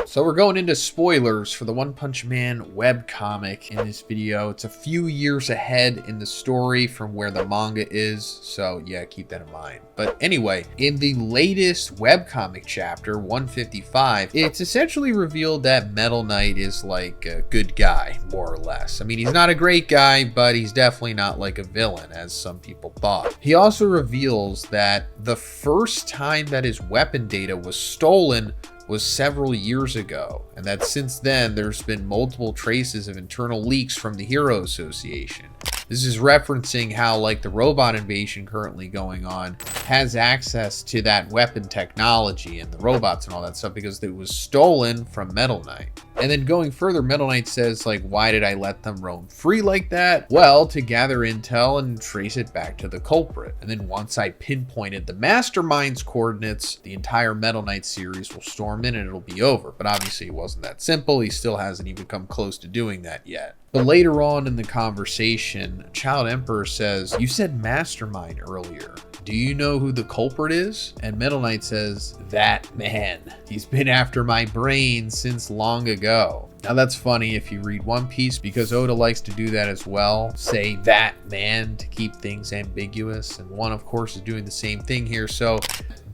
So we're going into spoilers for the One Punch Man webcomic in this video. It's a few years ahead in the story from where the manga is, so yeah, keep that in mind. But anyway, in the latest webcomic chapter, 155, it's essentially revealed that Metal Knight is like a good guy, more or less. I mean, he's not a great guy, but he's definitely not like a villain, as some people thought. He also reveals that the first time that his weapon data was stolen was several years ago, and that since then there's been multiple traces of internal leaks from the Hero Association. This is referencing how like the robot invasion currently going on has access to that weapon technology and the robots and all that stuff because it was stolen from Metal Knight. And then going further, Metal Knight says like, why did I let them roam free like that? Well, to gather intel and trace it back to the culprit. And then once I pinpointed the mastermind's coordinates, the entire Metal Knight series will storm in and it'll be over. But obviously it wasn't that simple. He still hasn't even come close to doing that yet. But later on in the conversation, Child Emperor says, you said mastermind earlier. Do you know who the culprit is? And Metal Knight says, that man. He's been after my brain since long ago. Now that's funny if you read One Piece because Oda likes to do that as well. Say that man to keep things ambiguous. And One, of course, is doing the same thing here. So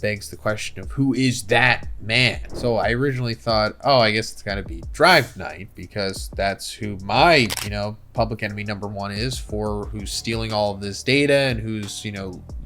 begs the question of who is that man? So I originally thought, oh, I guess it's got to be Drive Knight because that's who my, public enemy number one is for who's stealing all of this data and who's,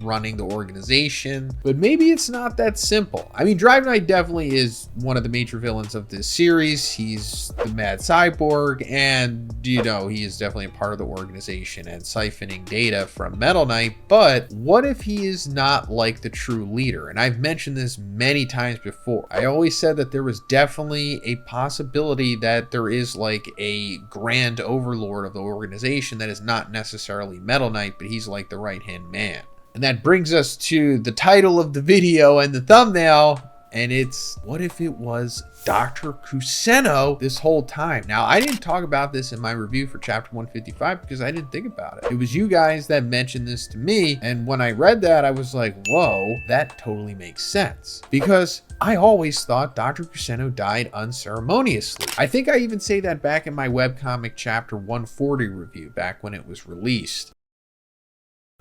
running the organization. But maybe it's not that simple. I mean, Drive Knight definitely is one of the major villains of this series. He's the mad cyborg and, he is definitely a part of the organization and siphoning data from Metal Knight. But what if he is not like the true leader? And I've mentioned this many times before. I always said that there was definitely a possibility that there is like a grand overlord of the organization that is not necessarily Metal Knight, but he's like the right-hand man. And that brings us to the title of the video and the thumbnail, and it's, what if it was Dr. Kuseno this whole time? Now, I didn't talk about this in my review for chapter 155 because I didn't think about it. It was you guys that mentioned this to me, and when I read that, I was like, whoa, that totally makes sense. Because I always thought Dr. Kuseno died unceremoniously. I think I even say that back in my webcomic chapter 140 review, back when it was released,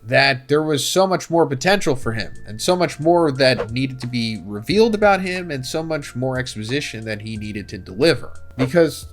that there was so much more potential for him and so much more that needed to be revealed about him and so much more exposition that he needed to deliver. Because,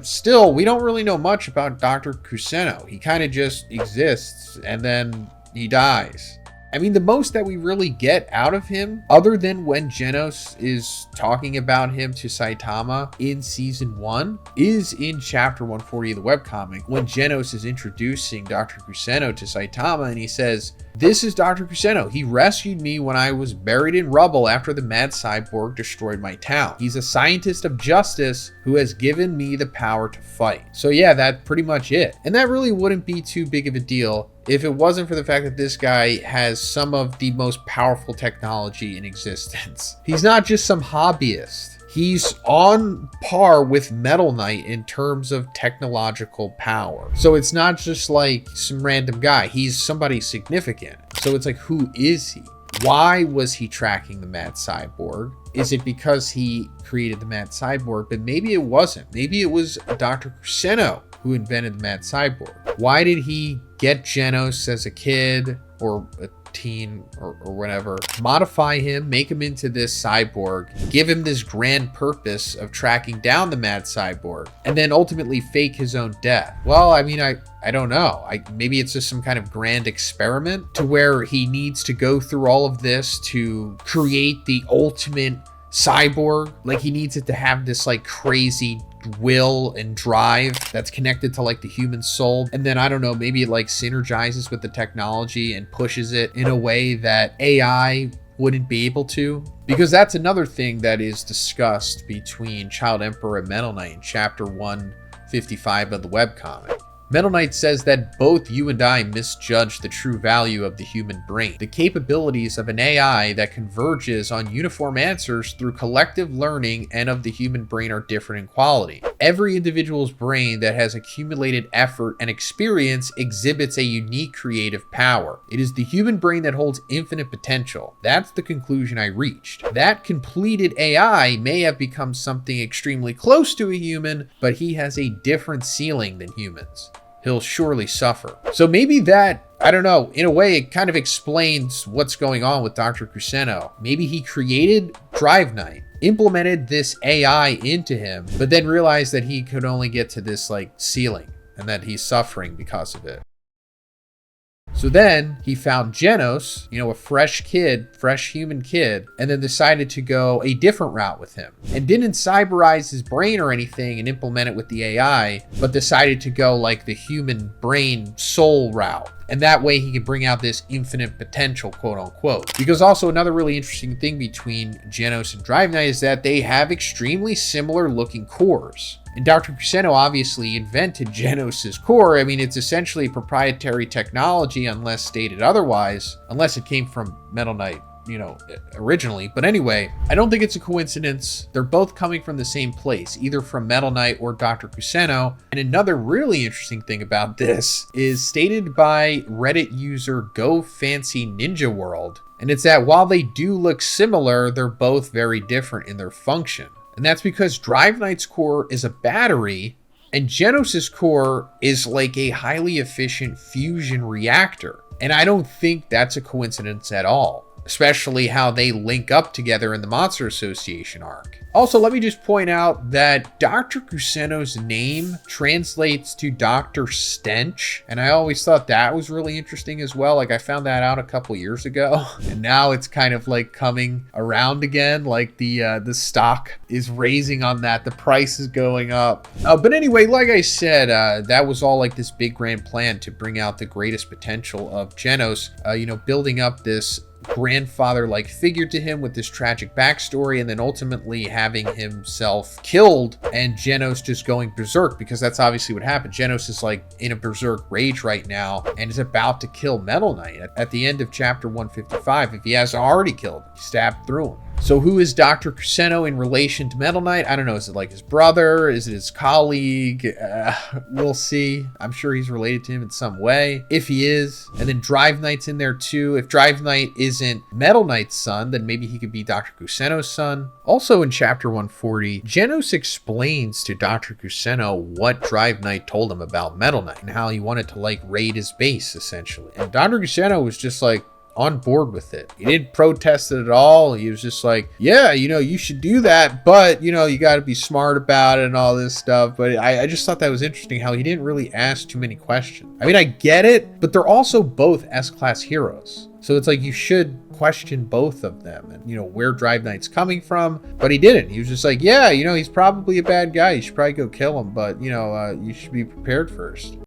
still, we don't really know much about Dr. Kuseno. He kind of just exists and then he dies. I mean, the most that we really get out of him, other than when Genos is talking about him to Saitama in season 1, is in chapter 140 of the webcomic, when Genos is introducing Dr. Kuseno to Saitama and he says, this is Dr. Kuseno. He rescued me when I was buried in rubble after the mad cyborg destroyed my town. He's a scientist of justice who has given me the power to fight. So yeah, that's pretty much it. And that really wouldn't be too big of a deal if it wasn't for the fact that this guy has some of the most powerful technology in existence. He's not just some hobbyist. He's on par with Metal Knight in terms of technological power. So it's not just like some random guy. He's somebody significant. So it's like, who is he? Why was he tracking the mad cyborg? Is it because he created the mad cyborg? But maybe it wasn't. Maybe it was Dr. Kuseno who invented the mad cyborg. Why did he get Genos as a kid or a teen or whatever, modify him, make him into this cyborg, give him this grand purpose of tracking down the mad cyborg, and then ultimately fake his own death? Well, I mean, I don't know. Maybe it's just some kind of grand experiment to where he needs to go through all of this to create the ultimate cyborg. Like he needs it to have this like crazy will and drive that's connected to like the human soul, and then I don't know, maybe it like synergizes with the technology and pushes it in a way that AI wouldn't be able to. Because that's another thing that is discussed between Child Emperor and Metal Knight in chapter 155 of the webcomic. Metal Knight says that both you and I misjudged the true value of the human brain. The capabilities of an AI that converges on uniform answers through collective learning and of the human brain are different in quality. every individual's brain that has accumulated effort and experience exhibits a unique creative power. It is the human brain that holds infinite potential. That's the conclusion I reached. That completed AI may have become something extremely close to a human, but he has a different ceiling than humans. He'll surely suffer. So maybe that, I don't know, in a way it kind of explains what's going on with Dr. Kuseino. Maybe he created Drive Knight, implemented this AI into him, but then realized that he could only get to this like ceiling and that he's suffering because of it. So then he found Genos, a fresh human kid, and then decided to go a different route with him. And didn't cyberize his brain or anything and implement it with the AI, but decided to go like the human brain soul route. And that way he can bring out this infinite potential, quote unquote. Because also another really interesting thing between Genos and Drive Knight is that they have extremely similar looking cores. And Dr. Kuseino obviously invented Genos's core. I mean, it's essentially proprietary technology unless stated otherwise, unless it came from Metal Knight, originally. But anyway, I don't think it's a coincidence. They're both coming from the same place, either from Metal Knight or Dr. Kuseino. And another really interesting thing about this is stated by Reddit user Go Fancy Ninja World. And it's that while they do look similar, they're both very different in their function. And that's because Drive Knight's core is a battery and Genos's core is like a highly efficient fusion reactor. And I don't think that's a coincidence at all, especially how they link up together in the Monster Association arc. Also, let me just point out that Dr. Kuseino's name translates to Dr. Stench, and I always thought that was really interesting as well. Like, I found that out a couple years ago, and now it's kind of like coming around again. Like the stock is raising on that, the price is going up. But anyway, like I said, that was all like this big grand plan to bring out the greatest potential of Genos. Building up this grandfather-like figure to him with this tragic backstory, and then ultimately having himself killed and Genos just going berserk, because that's obviously what happened. Genos is like in a berserk rage right now and is about to kill Metal Knight at the end of chapter 155. If he hasn't already killed him, he stabbed through him. So who is Dr. Kuseino in relation to Metal Knight? I don't know. Is it like his brother? Is it his colleague? We'll see. I'm sure he's related to him in some way, if he is. And then Drive Knight's in there too. If Drive Knight isn't Metal Knight's son, then maybe he could be Dr. Kuseino's son. Also in chapter 140, Genos explains to Dr. Kuseino what Drive Knight told him about Metal Knight and how he wanted to like raid his base essentially. And Dr. Kuseino was just like on board with it. He didn't protest it at all. He was just like, yeah, you should do that, but you got to be smart about it and all this stuff. But I just thought that was interesting how he didn't really ask too many questions. I mean, I get it, but they're also both S-class heroes. So it's like you should question both of them and, where Drive Knight's coming from. But he didn't. He was just like, yeah, he's probably a bad guy. You should probably go kill him, but, you should be prepared first.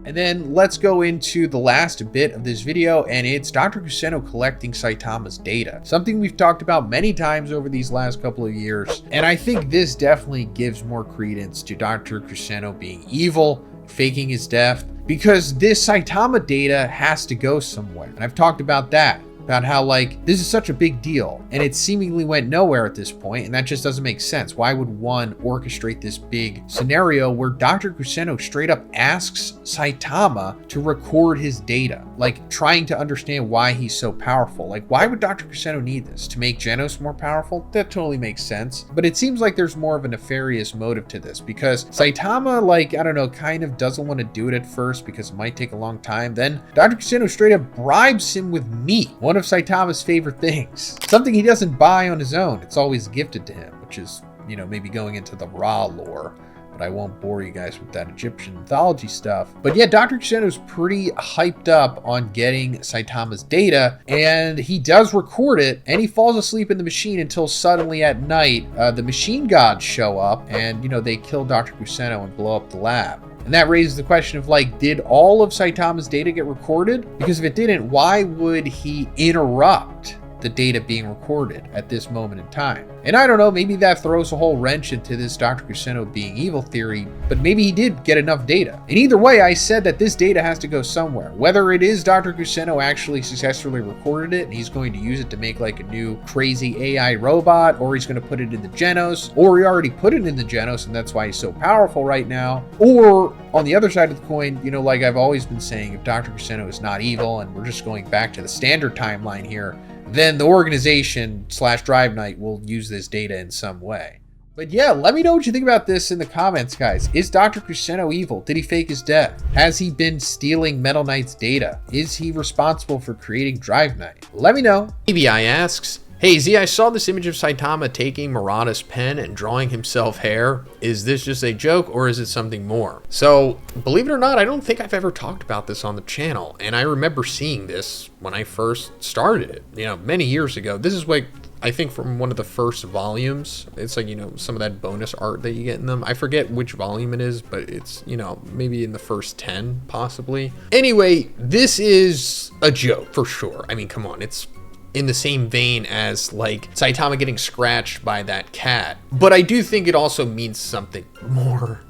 And then let's go into the last bit of this video, and it's Dr. Kuseino collecting Saitama's data. Something we've talked about many times over these last couple of years. And I think this definitely gives more credence to Dr. Kuseino being evil, faking his death, because this Saitama data has to go somewhere. And I've talked about that. About how like this is such a big deal and it seemingly went nowhere at this point, and that just doesn't make sense. Why would one orchestrate this big scenario where Dr. Kuseino straight up asks Saitama to record his data, like trying to understand why he's so powerful? Like, why would Dr. Kuseino need this? To make Genos more powerful? That totally makes sense. But it seems like there's more of a nefarious motive to this, because Saitama, like, I don't know, kind of doesn't want to do it at first because it might take a long time. Then Dr. Kuseino straight up bribes him with meat, one of Saitama's favorite things. Something he doesn't buy on his own. It's always gifted to him, which is, maybe going into the Ra lore. But I won't bore you guys with that Egyptian mythology stuff. But yeah, Dr. Kuseino's pretty hyped up on getting Saitama's data, and he does record it, and he falls asleep in the machine until suddenly at night, the machine gods show up, and, they kill Dr. Kuseino and blow up the lab. And that raises the question of like, did all of Saitama's data get recorded? Because if it didn't, why would he interrupt the data being recorded at this moment in time. And I don't know, maybe that throws a whole wrench into this Dr. Kusuno being evil theory, but maybe he did get enough data. And either way, I said that this data has to go somewhere. Whether it is Dr. Kusuno actually successfully recorded it and he's going to use it to make like a new crazy AI robot, or he's going to put it in the Genos, or he already put it in the Genos and that's why he's so powerful right now. Or on the other side of the coin, you know, like I've always been saying, if Dr. Kusuno is not evil and we're just going back to the standard timeline here, then the organization / Drive Knight will use this data in some way. But yeah, let me know what you think about this in the comments, guys. Is Dr. Kusuno evil? Did he fake his death? Has he been stealing Metal Knight's data? Is he responsible for creating Drive Knight? Let me know. ABI asks, hey Z, I saw this image of Saitama taking Murata's pen and drawing himself hair. Is this just a joke or is it something more? So, believe it or not, I don't think I've ever talked about this on the channel. And I remember seeing this when I first started it, you know, many years ago. This is like, I think from one of the first volumes. It's like, you know, some of that bonus art that you get in them. I forget which volume it is, but it's, you know, maybe in the first 10 possibly. Anyway, this is a joke for sure. I mean, come on, it's in the same vein as like Saitama getting scratched by that cat. But I do think it also means something more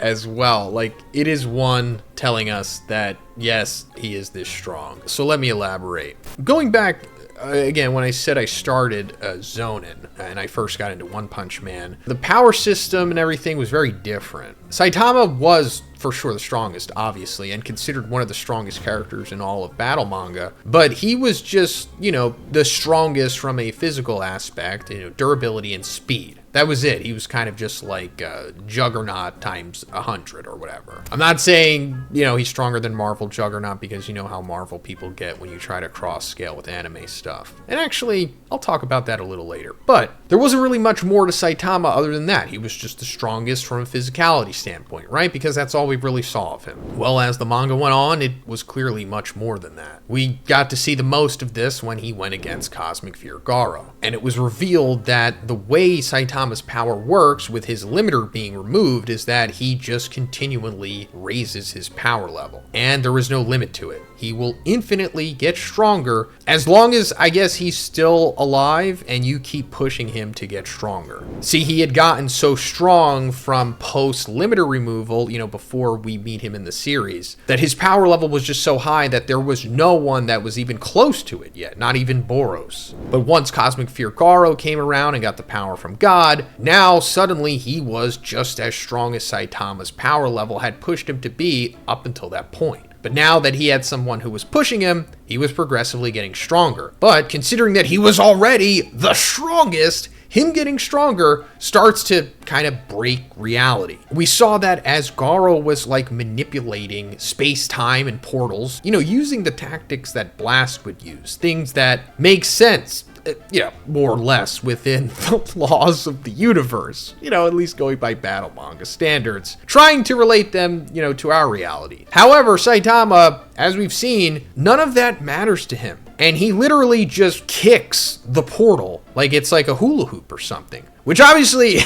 as well. Like, it is one telling us that yes, he is this strong. So let me elaborate. Going back again, when I said I started Zhoniin and I first got into One Punch Man, the power system and everything was very different. Saitama was for sure the strongest, obviously, and considered one of the strongest characters in all of battle manga, but he was just, you know, the strongest from a physical aspect, you know, durability and speed. That was it. He was kind of just like Juggernaut times 100 or whatever. I'm not saying, you know, he's stronger than Marvel Juggernaut, because you know how Marvel people get when you try to cross scale with anime stuff. And actually, I'll talk about that a little later. But there wasn't really much more to Saitama other than that. He was just the strongest from a physicality standpoint, right? Because that's all we really saw of him. Well, as the manga went on, it was clearly much more than that. We got to see the most of this when he went against Cosmic Fear Garo. And it was revealed that the way Saitama's power works, with his limiter being removed, is that he just continually raises his power level. And there is no limit to it. He will infinitely get stronger as long as, I guess, he's still alive and you keep pushing him to get stronger. See, he had gotten so strong from post-limiter removal, you know, before we meet him in the series, that his power level was just so high that there was no one that was even close to it yet, not even Boros. But once Cosmic Fear Garo came around and got the power from God, now suddenly he was just as strong as Saitama's power level had pushed him to be up until that point. But now that he had someone who was pushing him, he was progressively getting stronger. But considering that he was already the strongest, him getting stronger starts to kind of break reality. We saw that as Garo was like manipulating space-time and portals, you know, using the tactics that Blast would use, things that make sense, you know, more or less within the laws of the universe, you know, at least going by battle manga standards, trying to relate them, you know, to our reality. However, Saitama, as we've seen, none of that matters to him. And he literally just kicks the portal like it's like a hula hoop or something, which obviously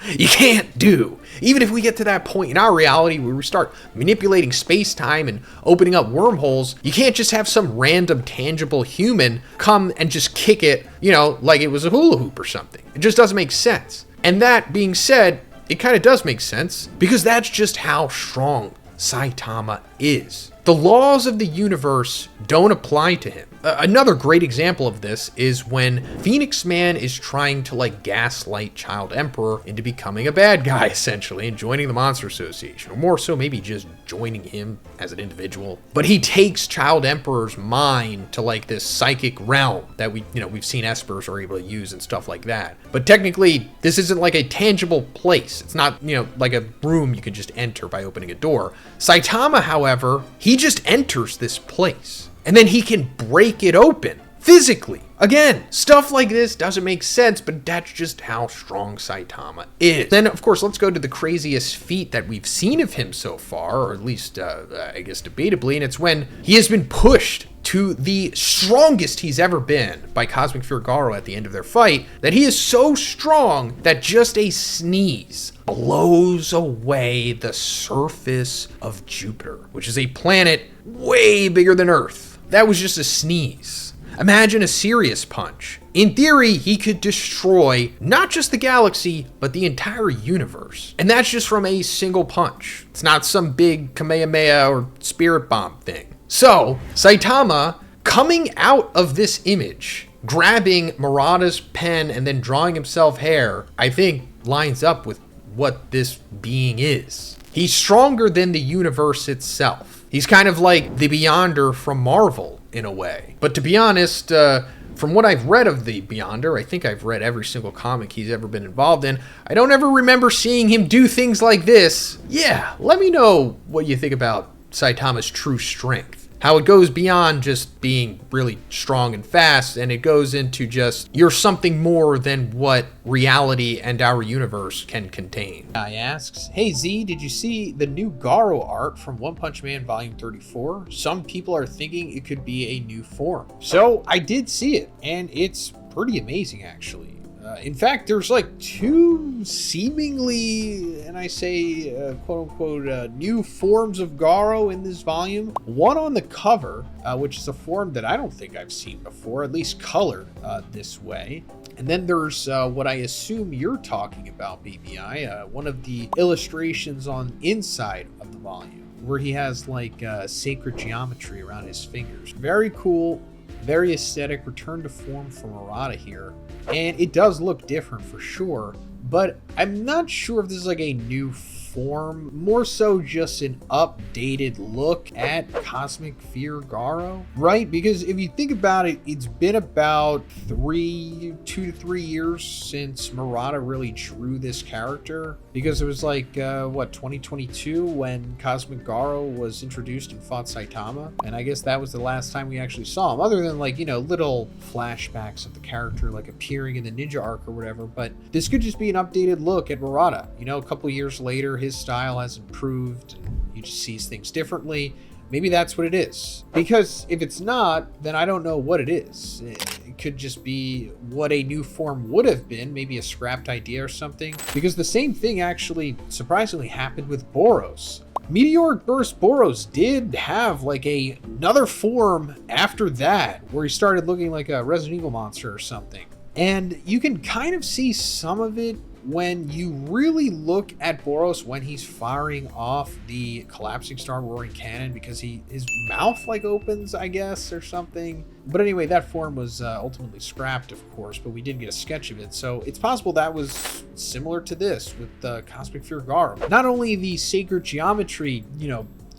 you can't do. Even if we get to that point in our reality where we start manipulating space-time and opening up wormholes, you can't just have some random tangible human come and just kick it, you know, like it was a hula hoop or something. It just doesn't make sense. And that being said, it kind of does make sense, because that's just how strong Saitama is. The laws of the universe don't apply to him. Another great example of this is when Phoenix Man is trying to like gaslight Child Emperor into becoming a bad guy, essentially, and joining the Monster Association, or more so maybe just joining him as an individual. But he takes Child Emperor's mind to like this psychic realm that we've seen Espers are able to use and stuff like that. But technically, this isn't like a tangible place. It's not, you know, like a room you can just enter by opening a door. Saitama, however, he just enters this place, and then he can break it open physically. Again, stuff like this doesn't make sense, but that's just how strong Saitama is. Then, of course, let's go to the craziest feat that we've seen of him so far, or at least, I guess, debatably, and it's when he has been pushed to the strongest he's ever been by Cosmic Fear Garo at the end of their fight, that he is so strong that just a sneeze blows away the surface of Jupiter, which is a planet way bigger than Earth. That was just a sneeze. Imagine a serious punch. In theory, he could destroy not just the galaxy, but the entire universe. And that's just from a single punch. It's not some big Kamehameha or Spirit Bomb thing. So, Saitama, coming out of this image, grabbing Murata's pen and then drawing himself hair, I think lines up with what this being is. He's stronger than the universe itself. He's kind of like the Beyonder from Marvel, in a way. But to be honest, from what I've read of the Beyonder, I think I've read every single comic he's ever been involved in, I don't ever remember seeing him do things like this. Yeah, let me know what you think about Saitama's true strength. How it goes beyond just being really strong and fast, and it goes into just, you're something more than what reality and our universe can contain. Guy asks, hey Z, did you see the new Garo art from One Punch Man Volume 34? Some people are thinking it could be a new form. So I did see it, and it's pretty amazing actually. In fact, there's like two seemingly, and I say quote unquote, new forms of Garo in this volume. One on the cover, which is a form that I don't think I've seen before, at least colored this way. And then there's what I assume you're talking about, BBI, one of the illustrations on inside of the volume, where he has like sacred geometry around his fingers. Very cool, very aesthetic, return to form for Murata here. And it does look different for sure, but I'm not sure if this is like a new form, more so just an updated look at Cosmic Fear Garo, right? Because if you think about it, it's been about 2 to 3 years since Murata really drew this character, because it was like, 2022 when Cosmic Garo was introduced and fought Saitama, and I guess that was the last time we actually saw him, other than like, little flashbacks of the character like appearing in the Ninja arc or whatever. But this could just be an updated look at Murata. A couple years later, his style has improved and he just sees things differently. Maybe that's what it is. Because if it's not, then I don't know what it is. It could just be what a new form would have been, maybe a scrapped idea or something. Because the same thing actually surprisingly happened with Boros. Meteoric Burst Boros did have like another form after that, where he started looking like a Resident Evil monster or something. And you can kind of see some of it when you really look at Boros when he's firing off the collapsing star roaring cannon, because his mouth like opens, I guess, or something. But anyway, that form was ultimately scrapped, of course, but we did get a sketch of it. So it's possible that was similar to this with Cosmic Fear Garo. Not only the sacred geometry,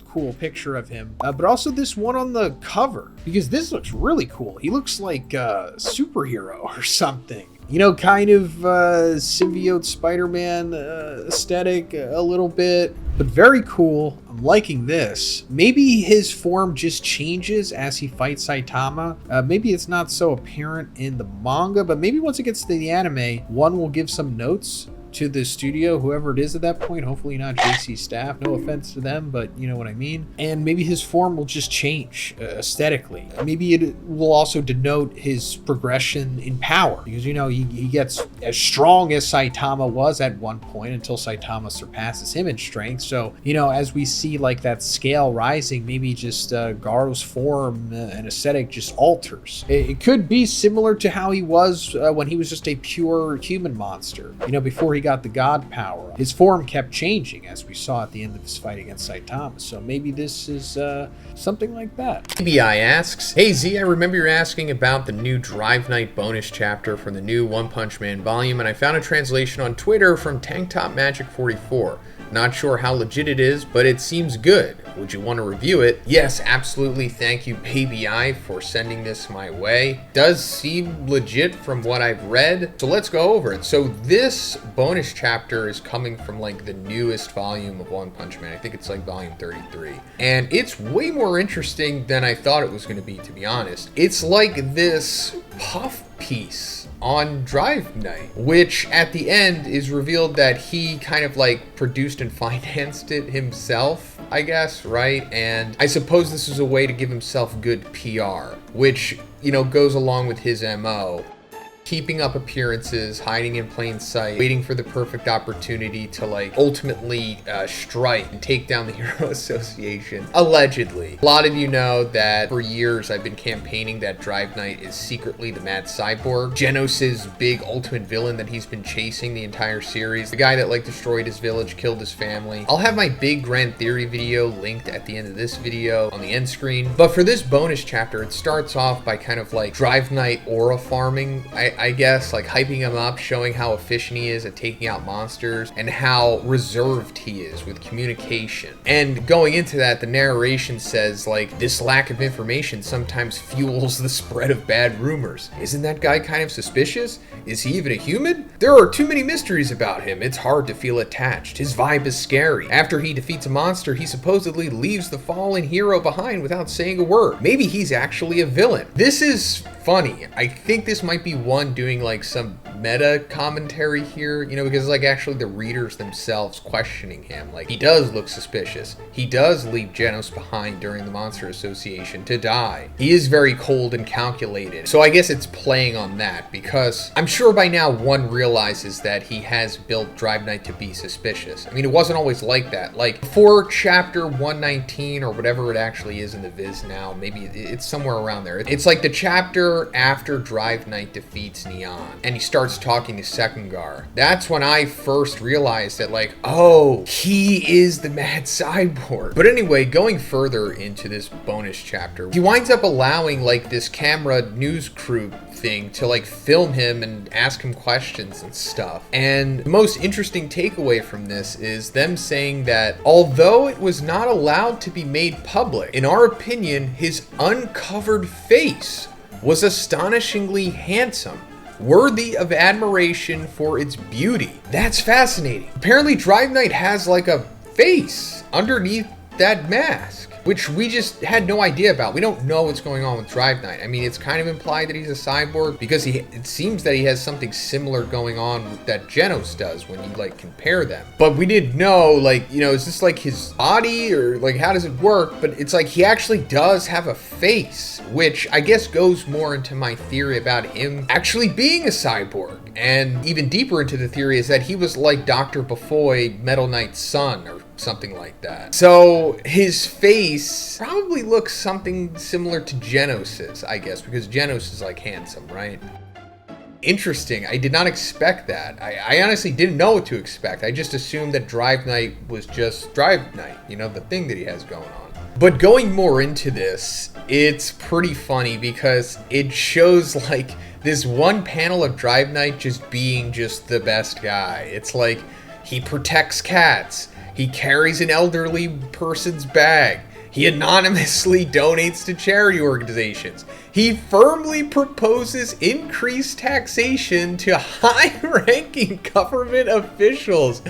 cool picture of him, but also this one on the cover, because this looks really cool. He looks like a superhero or something. Kind of symbiote Spider-Man aesthetic a little bit, but very cool. I'm liking this. Maybe his form just changes as he fights Saitama. Maybe it's not so apparent in the manga, but maybe once it gets to the anime, one will give some notes to the studio, whoever it is at that point, hopefully not JC staff, no offense to them, but you know what I mean. And maybe his form will just change aesthetically. Maybe it will also denote his progression in power, because he gets as strong as Saitama was at one point until Saitama surpasses him in strength. So as we see like that scale rising, maybe just Garo's form and aesthetic just alters. It could be similar to how he was when he was just a pure human monster, before he got the god power. His form kept changing, as we saw at the end of his fight against Saitama. So maybe this is something like that. BBI asks, hey Z, I remember you're asking about the new Drive Night bonus chapter for the new One Punch Man volume, and I found a translation on Twitter from Tank Top Magic 44. Not sure how legit it is, but it seems good. Would you want to review it? Yes, absolutely. Thank you, BBI, for sending this my way. Does seem legit from what I've read, so let's go over it. So this bonus chapter is coming from like the newest volume of One Punch Man. I think it's like volume 33. And it's way more interesting than I thought it was going to be honest. It's like this puff piece on Drive Night, which at the end is revealed that he kind of like produced and financed it himself, I guess, right? And I suppose this is a way to give himself good PR, which, goes along with his MO. keeping up appearances, hiding in plain sight, waiting for the perfect opportunity to like ultimately strike and take down the Hero Association. Allegedly. A lot of you know that for years I've been campaigning that Drive Knight is secretly the Mad Cyborg, Genos' big ultimate villain that he's been chasing the entire series, the guy that like destroyed his village, killed his family. I'll have my big grand theory video linked at the end of this video on the end screen. But for this bonus chapter, it starts off by kind of like Drive Knight aura farming, I guess, like hyping him up, showing how efficient he is at taking out monsters and how reserved he is with communication. And going into that, the narration says like, this lack of information sometimes fuels the spread of bad rumors. Isn't that guy kind of suspicious? Is he even a human? There are too many mysteries about him. It's hard to feel attached. His vibe is scary. After he defeats a monster, he supposedly leaves the fallen hero behind without saying a word. Maybe he's actually a villain. This is funny. I think this might be one doing like some meta commentary here, you know, because like actually the readers themselves questioning him. Like, he does look suspicious. He does leave Genos behind during the Monster Association to die. He is very cold and calculated. So I guess it's playing on that, because I'm sure by now one realizes that he has built Drive Knight to be suspicious. I mean, it wasn't always like that. Like, before chapter 119 or whatever it actually is in the Viz now, maybe it's somewhere around there. It's like the chapter after Drive Knight defeats Neon and he starts talking to Sekungar. That's when I first realized that like, oh, he is the Mad Cyborg. But anyway, going further into this bonus chapter, he winds up allowing like this camera news crew thing to like film him and ask him questions and stuff. And the most interesting takeaway from this is them saying that although it was not allowed to be made public, in our opinion, his uncovered face was astonishingly handsome, worthy of admiration for its beauty. That's fascinating. Apparently Drive Knight has like a face underneath that mask, which we just had no idea about. We don't know what's going on with Drive Knight. I mean, it's kind of implied that he's a cyborg because it seems that he has something similar going on that Genos does when you like compare them. But we didn't know, like, you know, is this like his body or like how does it work? But it's like he actually does have a face, which I guess goes more into my theory about him actually being a cyborg. And even deeper into the theory is that he was like Dr. Bufoy, Metal Knight's son, or something like that. So his face probably looks something similar to Genos's, I guess, because Genos is like handsome, right? Interesting. I did not expect that. I honestly didn't know what to expect. I just assumed that Drive Knight was just Drive Knight, you know, the thing that he has going on. But going more into this, it's pretty funny because it shows like this one panel of Drive Knight just being just the best guy. It's like he protects cats. He carries an elderly person's bag. He anonymously donates to charity organizations. He firmly proposes increased taxation to high-ranking government officials.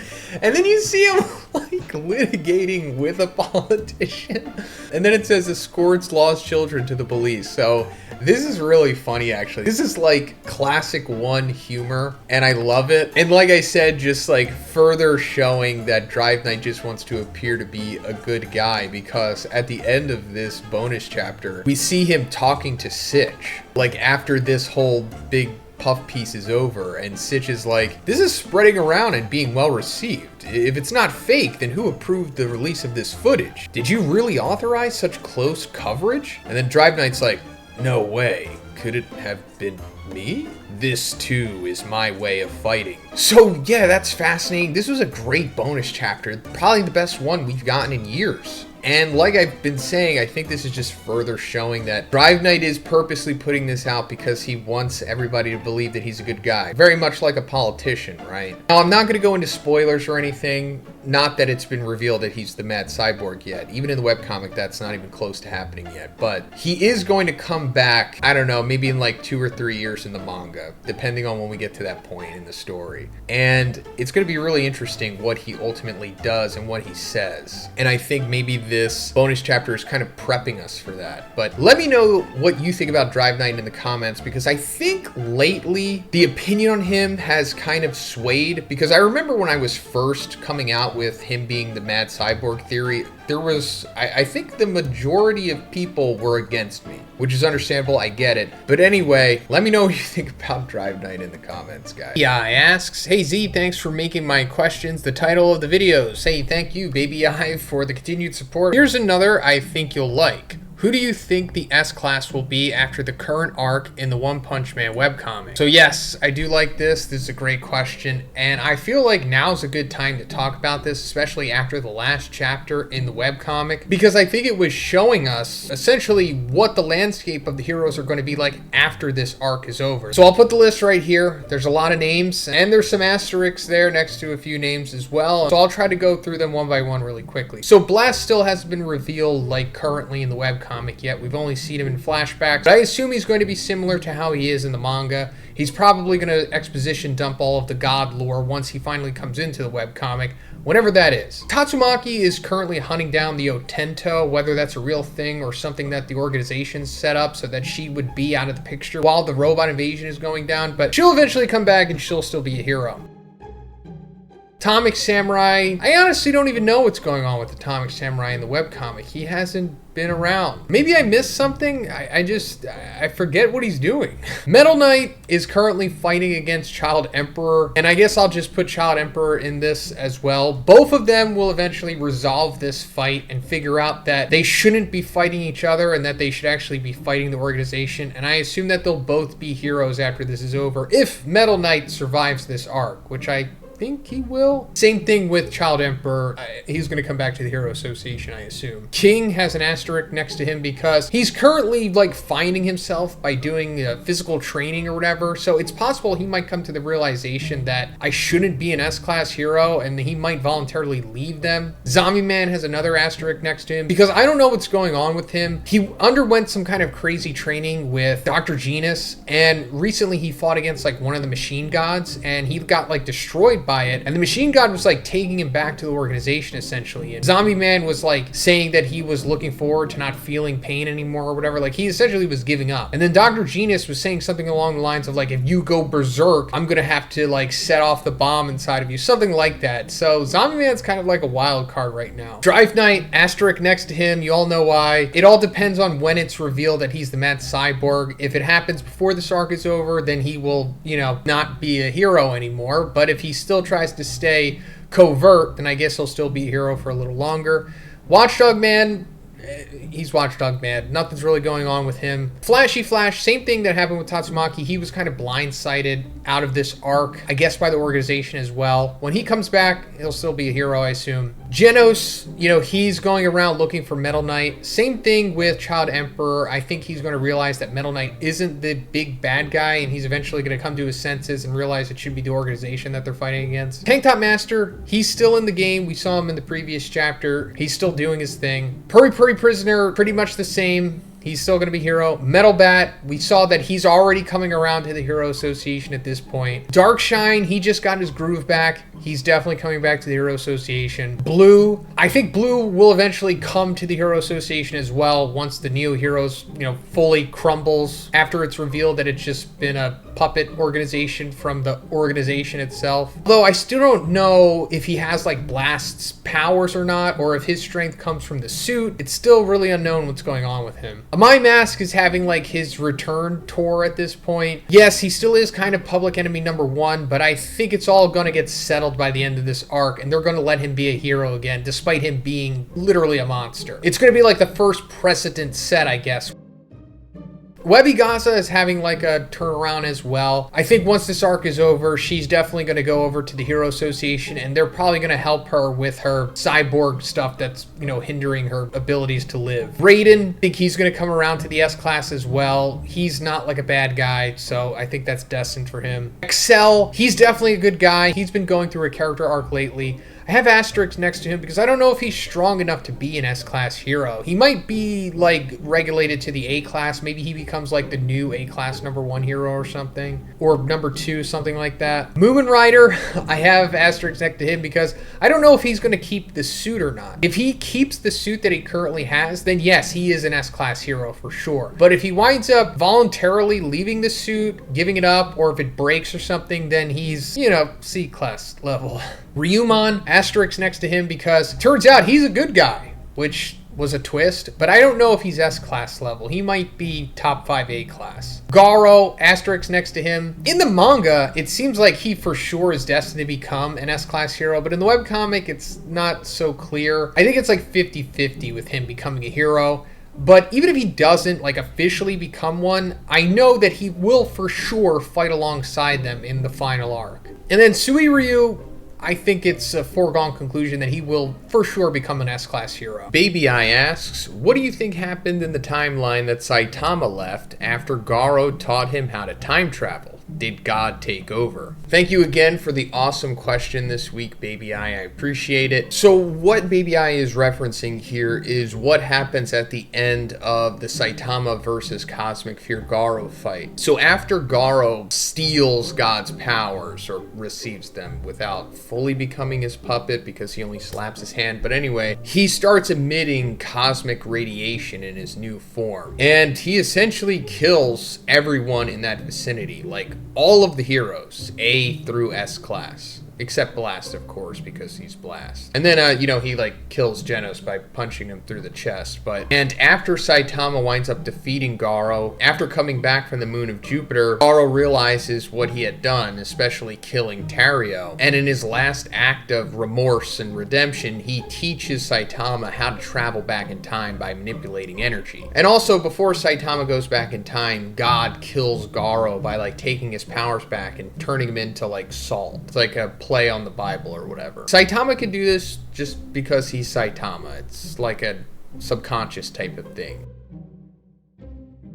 And then you see him like litigating with a politician. And then it says escorts lost children to the police. So this is really funny, actually. This is like classic one humor, and I love it. And like I said, just like further showing that Drive Knight just wants to appear to be a good guy, because at the end of this bonus chapter, we see him talking to Sitch. Like after this whole big puff piece is over, and Sitch is like, this is spreading around and being well received. If it's not fake, then who approved the release of this footage? Did you really authorize such close coverage? And then Drive Knight's like, no way. Could it have been me? This too is my way of fighting. So yeah, that's fascinating. This was a great bonus chapter. Probably the best one we've gotten in years. And like I've been saying, I think this is just further showing that Drive Knight is purposely putting this out because he wants everybody to believe that he's a good guy. Very much like a politician, right? Now, I'm not going to go into spoilers or anything. Not that it's been revealed that he's the Mad Cyborg yet. Even in the webcomic, that's not even close to happening yet. But he is going to come back, I don't know, maybe in like 2 or 3 years in the manga, depending on when we get to that point in the story. And it's going to be really interesting what he ultimately does and what he says. And I think maybe this bonus chapter is kind of prepping us for that. But let me know what you think about Drive Knight in the comments, because I think lately the opinion on him has kind of swayed. Because I remember when I was first coming out with him being the Mad Cyborg theory, there was, I think the majority of people were against me. which is understandable. I get it. But anyway, let me know what you think about Drive Night in the comments, guys. Yeah, asks, hey Z, thanks for making my questions the title of the videos. Hey, thank you, Baby I, for the continued support. Here's another I think you'll like. Who do you think the S-Class will be after the current arc in the One Punch Man webcomic? So yes, I do like this. This is a great question, and I feel like now's a good time to talk about this, especially after the last chapter in the webcomic, because I think it was showing us essentially what the landscape of the heroes are going to be like after this arc is over. So I'll put the list right here. There's a lot of names, and there's some asterisks there next to a few names as well. So I'll try to go through them one by one really quickly. So Blast still hasn't been revealed like currently in the webcomic yet. We've only seen him in flashbacks, but I assume he's going to be similar to how he is in the manga. He's probably going to exposition dump all of the god lore once he finally comes into the webcomic, whenever that is. Tatsumaki is currently hunting down the Otento, whether that's a real thing or something that the organization set up so that she would be out of the picture while the robot invasion is going down, but she'll eventually come back and she'll still be a hero. Atomic Samurai, I honestly don't even know what's going on with Atomic Samurai in the webcomic. He hasn't been around. Maybe I missed something. I forget what he's doing. Metal Knight is currently fighting against Child Emperor, and I guess I'll just put Child Emperor in this as well. Both of them will eventually resolve this fight and figure out that they shouldn't be fighting each other and that they should actually be fighting the organization, and I assume that they'll both be heroes after this is over if Metal Knight survives this arc, which I think he will. Same thing with Child Emperor. He's going to come back to the Hero Association, I assume. King has an asterisk next to him because he's currently like finding himself by doing physical training or whatever. So it's possible he might come to the realization that I shouldn't be an S-Class hero and he might voluntarily leave them. Zombie Man has another asterisk next to him because I don't know what's going on with him. He underwent some kind of crazy training with Dr. Genus, and recently he fought against like one of the machine gods and he got like destroyed by it, and the machine god was like taking him back to the organization essentially, and Zombie Man was like saying that he was looking forward to not feeling pain anymore or whatever. Like he essentially was giving up, and then Dr. Genus was saying something along the lines of like, if you go berserk, I'm gonna have to like set off the bomb inside of you, something like that. So Zombie Man's kind of like a wild card right now. Drive Knight, asterisk next to him, you all know why. It all depends on when it's revealed that he's the Mad Cyborg. If it happens before this arc is over, then he will, you know, not be a hero anymore, but if he's still tries to stay covert, then I guess he'll still be a hero for a little longer. Watchdog Man, he's Watchdog Man. Nothing's really going on with him. Flashy Flash, same thing that happened with Tatsumaki. He was kind of blindsided out of this arc, I guess by the organization as well. When he comes back, he'll still be a hero, I assume. Genos, you know, he's going around looking for Metal Knight. Same thing with Child Emperor. I think he's going to realize that Metal Knight isn't the big bad guy, and he's eventually going to come to his senses and realize it should be the organization that they're fighting against. Tank Top Master, he's still in the game. We saw him in the previous chapter. He's still doing his thing. Puri Puri Prisoner, pretty much the same. He's still going to be hero. Metal Bat, we saw that he's already coming around to the Hero Association at this point. Darkshine, he just got his groove back. He's definitely coming back to the Hero Association. Blue, I think Blue will eventually come to the Hero Association as well once the Neo Heroes, you know, fully crumbles after it's revealed that it's just been a puppet organization from the organization itself. Though I still don't know if he has like Blast's powers or not, or if his strength comes from the suit. It's still really unknown what's going on with him. My Mask is having like his return tour at this point. Yes, he still is kind of public enemy #1, but I think it's all going to get settled by the end of this arc, and they're going to let him be a hero again, despite him being literally a monster. It's going to be like the first precedent set, I guess. Webby Gaza is having like a turnaround as well. I think once this arc is over, she's definitely going to go over to the Hero Association, and they're probably going to help her with her cyborg stuff that's, you know, hindering her abilities to live. Raiden, I think he's going to come around to the S-Class as well. He's not like a bad guy, so I think that's destined for him. Excel, he's definitely a good guy. He's been going through a character arc lately. I have asterisks next to him because I don't know if he's strong enough to be an S-Class hero. He might be like regulated to the A-Class. Maybe he becomes like the new A-Class #1 hero or something, or #2, something like that. Moomin Rider, I have asterisks next to him because I don't know if he's going to keep the suit or not. If he keeps the suit that he currently has, then yes, he is an S-Class hero for sure. But if he winds up voluntarily leaving the suit, giving it up, or if it breaks or something, then he's, you know, C-Class level. Ryumon, asterisk next to him because it turns out he's a good guy, which was a twist, but I don't know if he's S-class level. He might be top 5 A-class. Garo, asterisk next to him. In the manga, it seems like he for sure is destined to become an S-class hero, but in the webcomic, it's not so clear. I think it's like 50-50 with him becoming a hero. But even if he doesn't like officially become one, I know that he will for sure fight alongside them in the final arc. And then Suiryu, I think it's a foregone conclusion that he will for sure become an S-class hero. Baby Eye asks, what do you think happened in the timeline that Saitama left after Garo taught him how to time travel? Did God take over? Thank you again for the awesome question this week, Baby Eye. I appreciate it. So what Baby Eye is referencing here is what happens at the end of the Saitama versus Cosmic Fear Garo fight. So after Garo steals God's powers, or receives them without fully becoming his puppet because he only slaps his hand, but anyway, he starts emitting cosmic radiation in his new form. And he essentially kills everyone in that vicinity, like all of the heroes, A through S class. Except Blast, of course, because he's Blast. And then, he, kills Genos by punching him through the chest. And after Saitama winds up defeating Garo, after coming back from the moon of Jupiter, Garo realizes what he had done, especially killing Tario. And in his last act of remorse and redemption, he teaches Saitama how to travel back in time by manipulating energy. And also, before Saitama goes back in time, God kills Garo by, taking his powers back and turning him into, salt. It's like a play on the Bible or whatever. Saitama can do this just because he's Saitama. It's like a subconscious type of thing.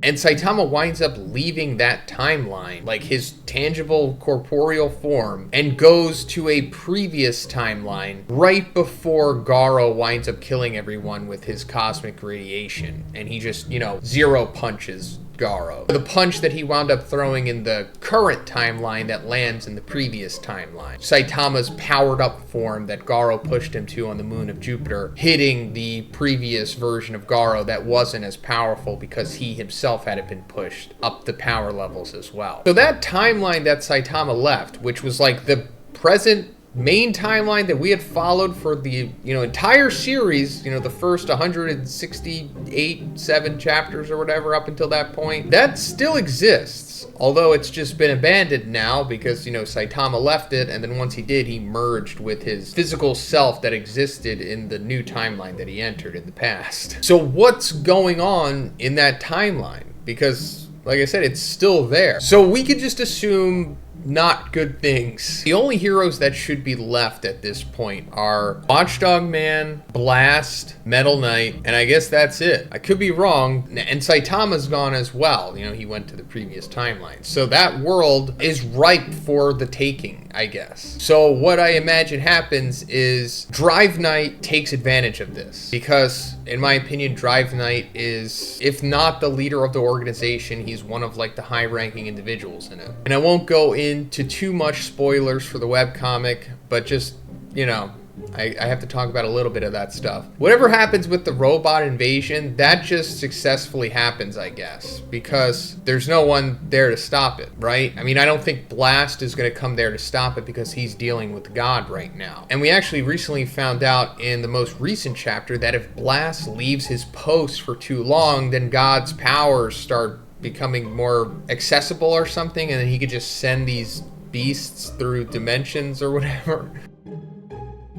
And Saitama winds up leaving that timeline, like his tangible corporeal form, and goes to a previous timeline right before Garo winds up killing everyone with his cosmic radiation. And he just, zero punches Garo. The punch that he wound up throwing in the current timeline that lands in the previous timeline. Saitama's powered up form that Garo pushed him to on the moon of Jupiter, hitting the previous version of Garo that wasn't as powerful because he himself had been pushed up the power levels as well. So that timeline that Saitama left, which was like the present main timeline that we had followed for the entire series, the first 167 chapters or whatever up until that point, that still exists, although it's just been abandoned now because Saitama left it, and then once he did, he merged with his physical self that existed in the new timeline that he entered in the past. So what's going on in that timeline? Because like I said, it's still there. So we could just assume not good things. The only heroes that should be left at this point are Watchdog Man, Blast, Metal Knight, and I guess that's it. I could be wrong. And Saitama's gone as well. He went to the previous timeline. So that world is ripe for the taking, I guess. So what I imagine happens is Drive Knight takes advantage of this because, in my opinion, Drive Knight is, if not the leader of the organization, he's one of the high-ranking individuals in it. And I won't go into too much spoilers for the webcomic, but just, I have to talk about a little bit of that stuff. Whatever happens with the robot invasion, that just successfully happens, I guess, because there's no one there to stop it, right? I mean, I don't think Blast is going to come there to stop it because he's dealing with God right now. And we actually recently found out in the most recent chapter that if Blast leaves his post for too long, then God's powers start becoming more accessible or something, and then he could just send these beasts through dimensions or whatever.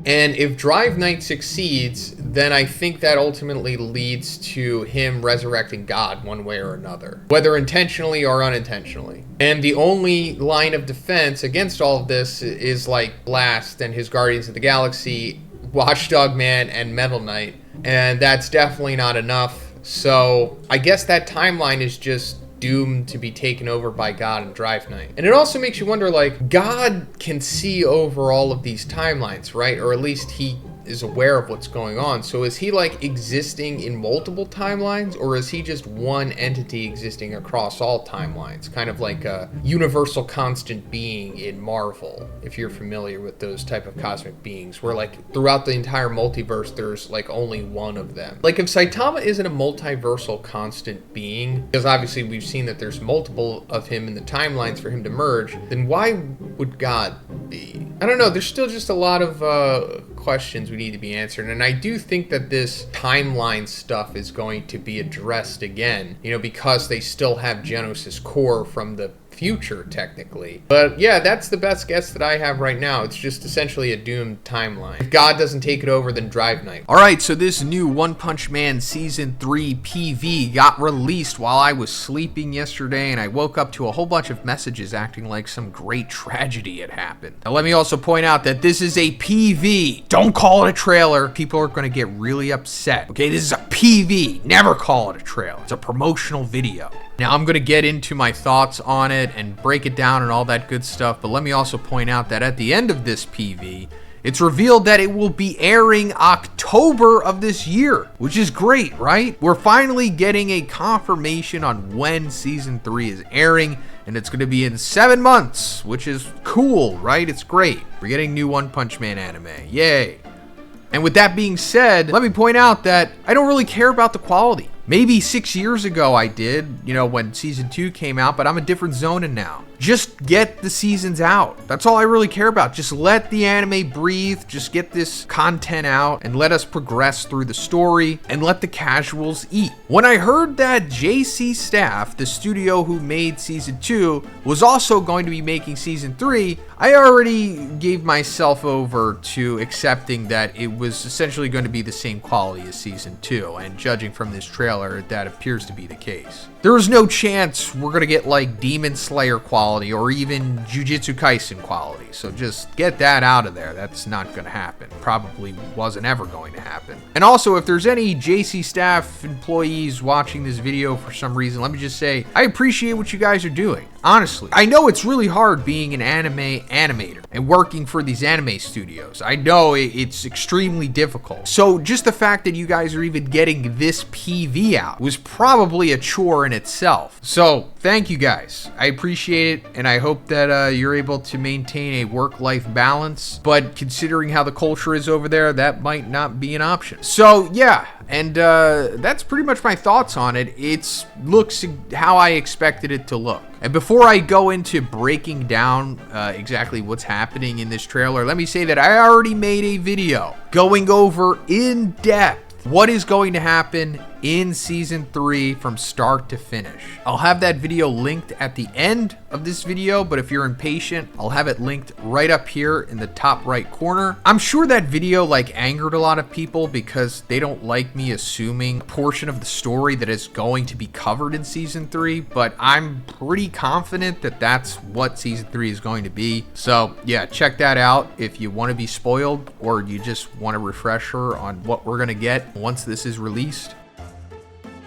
And if Drive Knight succeeds, then I think that ultimately leads to him resurrecting God one way or another, whether intentionally or unintentionally. And the only line of defense against all of this is Blast and his Guardians of the Galaxy, Watchdog Man, and Metal Knight. And that's definitely not enough. So I guess that timeline is just doomed to be taken over by God and Drive Knight. And it also makes you wonder, God can see over all of these timelines, right? Or at least he is aware of what's going on. So is he existing in multiple timelines, or is he just one entity existing across all timelines? Kind of like a universal constant being in Marvel, if you're familiar with those type of cosmic beings, where throughout the entire multiverse there's only one of them. If Saitama isn't a multiversal constant being, because obviously we've seen that there's multiple of him in the timelines for him to merge, then why would God be? I don't know. There's still just a lot of questions we need to be answered. And I do think that this timeline stuff is going to be addressed again, you know, because they still have Genos' core from the future, technically. But yeah, that's the best guess that I have right now. It's just essentially a doomed timeline. If God doesn't take it over, then Drive Night. Alright, so this new One Punch Man Season 3 PV got released while I was sleeping yesterday, and I woke up to a whole bunch of messages acting like some great tragedy had happened. Now let me also point out that this is a PV. Don't call it a trailer. People are going to get really upset. Okay, this is a PV. Never call it a trailer. It's a promotional video. Now, I'm going to get into my thoughts on it and break it down and all that good stuff, but let me also point out that at the end of this PV, it's revealed that it will be airing October of this year, which is great, right? We're finally getting a confirmation on when Season 3 is airing, and it's going to be in 7 months, which is cool, right? It's great. We're getting new One Punch Man anime. Yay. And with that being said, let me point out that I don't really care about the quality. Maybe 6 years ago I did, you know, when Season 2 came out, but I'm a different Zhoniin now. Just get the seasons out. That's all I really care about. Just let the anime breathe. Just get this content out and let us progress through the story and let the casuals eat. When I heard that JC Staff, the studio who made Season 2, was also going to be making Season 3, I already gave myself over to accepting that it was essentially going to be the same quality as Season 2, and judging from this trailer, that appears to be the case. There is no chance we're going to get like Demon Slayer quality or even Jujutsu Kaisen quality, so just get that out of there. That's not going to happen. Probably wasn't ever going to happen. And also, if there's any JC Staff employees watching this video for some reason, let me just say, I appreciate what you guys are doing. Honestly, I know it's really hard being an anime animator and working for these anime studios. I know it's extremely difficult. So just the fact that you guys are even getting this PV out was probably a chore in itself. So thank you guys. I appreciate it, and I hope that you're able to maintain a work-life balance. But considering how the culture is over there, that might not be an option. So yeah, and that's pretty much my thoughts on it. It looks how I expected it to look. And before I go into breaking down exactly what's happening in this trailer, let me say that I already made a video going over in depth what is going to happen in Season 3 from start to finish. I'll have that video linked at the end of this video, but if you're impatient, I'll have it linked right up here in the top right corner. I'm sure that video angered a lot of people because they don't like me assuming a portion of the story that is going to be covered in Season 3, but I'm pretty confident that that's what Season 3 is going to be. So yeah, check that out if you want to be spoiled or you just want a refresher on what we're going to get once this is released.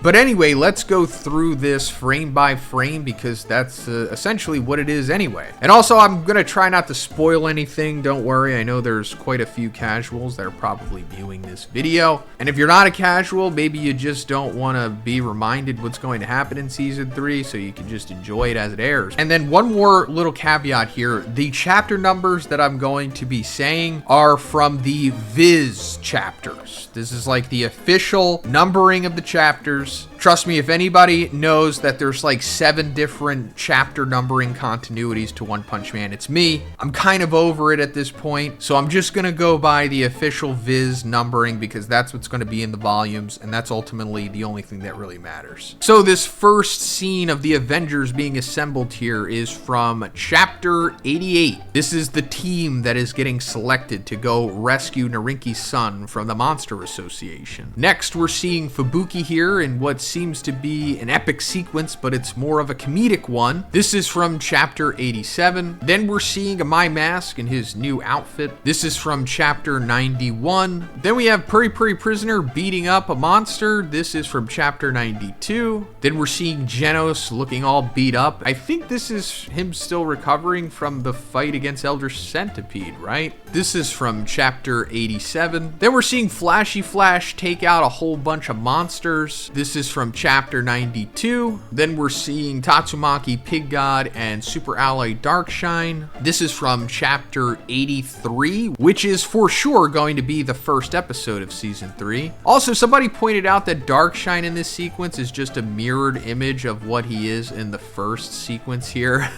But anyway, let's go through this frame by frame because that's essentially what it is anyway. And also, I'm going to try not to spoil anything. Don't worry. I know there's quite a few casuals that are probably viewing this video. And if you're not a casual, maybe you just don't want to be reminded what's going to happen in Season 3, so you can just enjoy it as it airs. And then one more little caveat here. The chapter numbers that I'm going to be saying are from the Viz chapters. This is like the official numbering of the chapters. Trust me, if anybody knows that there's 7 different chapter numbering continuities to One Punch Man, it's me. I'm kind of over it at this point, so I'm just going to go by the official Viz numbering because that's what's going to be in the volumes, and that's ultimately the only thing that really matters. So this first scene of the Avengers being assembled here is from Chapter 88. This is the team that is getting selected to go rescue Narinki's son from the Monster Association. Next, we're seeing Fubuki here in what seems to be an epic sequence, but it's more of a comedic one. This is from Chapter 87. Then we're seeing a My Mask in his new outfit. This is from Chapter 91. Then we have Puri Puri Prisoner beating up a monster. This is from Chapter 92. Then we're seeing Genos looking all beat up. I think this is him still recovering from the fight against Elder Centipede, right? This is from Chapter 87. Then we're seeing Flashy Flash take out a whole bunch of monsters. This This is from chapter 92. Then we're seeing Tatsumaki, Pig God, and Super Ally Darkshine. This is from chapter 83, which is for sure going to be the first episode of season 3. Also, somebody pointed out that Darkshine in this sequence is just a mirrored image of what he is in the first sequence here.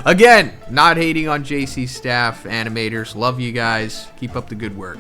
Again, not hating on JC's staff, animators. Love you guys. Keep up the good work.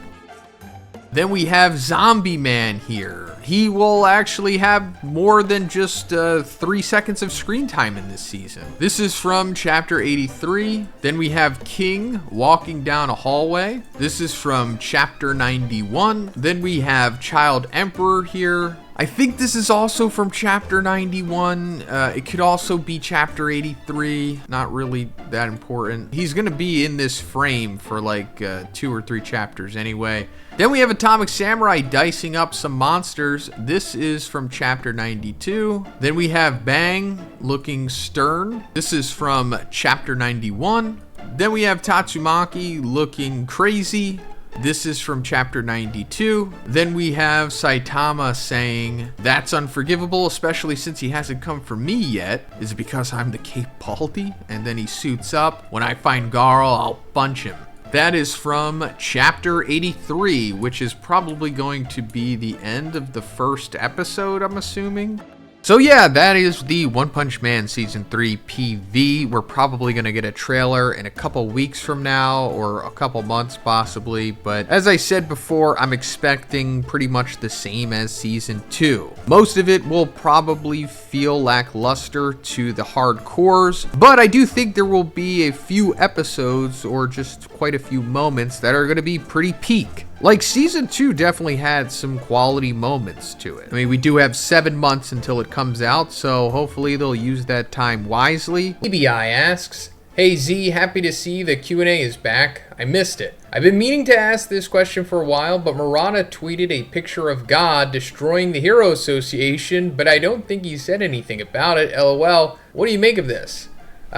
Then we have Zombie Man here. He will actually have more than just 3 seconds of screen time in this season. This is from chapter 83. Then we have King walking down a hallway. This is from chapter 91. Then we have Child Emperor here. I think this is also from chapter 91. It could also be chapter 83. Not really that important. He's going to be in this frame for like 2 or 3 chapters anyway. Then we have Atomic Samurai dicing up some monsters. This is from chapter 92. Then we have Bang looking stern. This is from chapter 91. Then we have Tatsumaki looking crazy. This is from chapter 92. Then we have Saitama saying, "That's unforgivable, especially since he hasn't come for me yet. Is it because I'm the Cape Baldy?" And then he suits up. "When I find Garo, I'll punch him." That is from chapter 83, which is probably going to be the end of the first episode, I'm assuming. So yeah, that is the One Punch Man Season 3 PV. We're probably going to get a trailer in a couple weeks from now, or a couple months possibly, but as I said before, I'm expecting pretty much the same as Season 2. Most of it will probably feel lackluster to the hardcores, but I do think there will be a few episodes, or just quite a few moments, that are going to be pretty peak. Like, Season 2 definitely had some quality moments to it. I mean, we do have 7 months until it comes out, so hopefully they'll use that time wisely. EBI asks, "Hey Z, happy to see the Q&A is back. I missed it. I've been meaning to ask this question for a while, but Murata tweeted a picture of God destroying the Hero Association, but I don't think he said anything about it. LOL. What do you make of this?"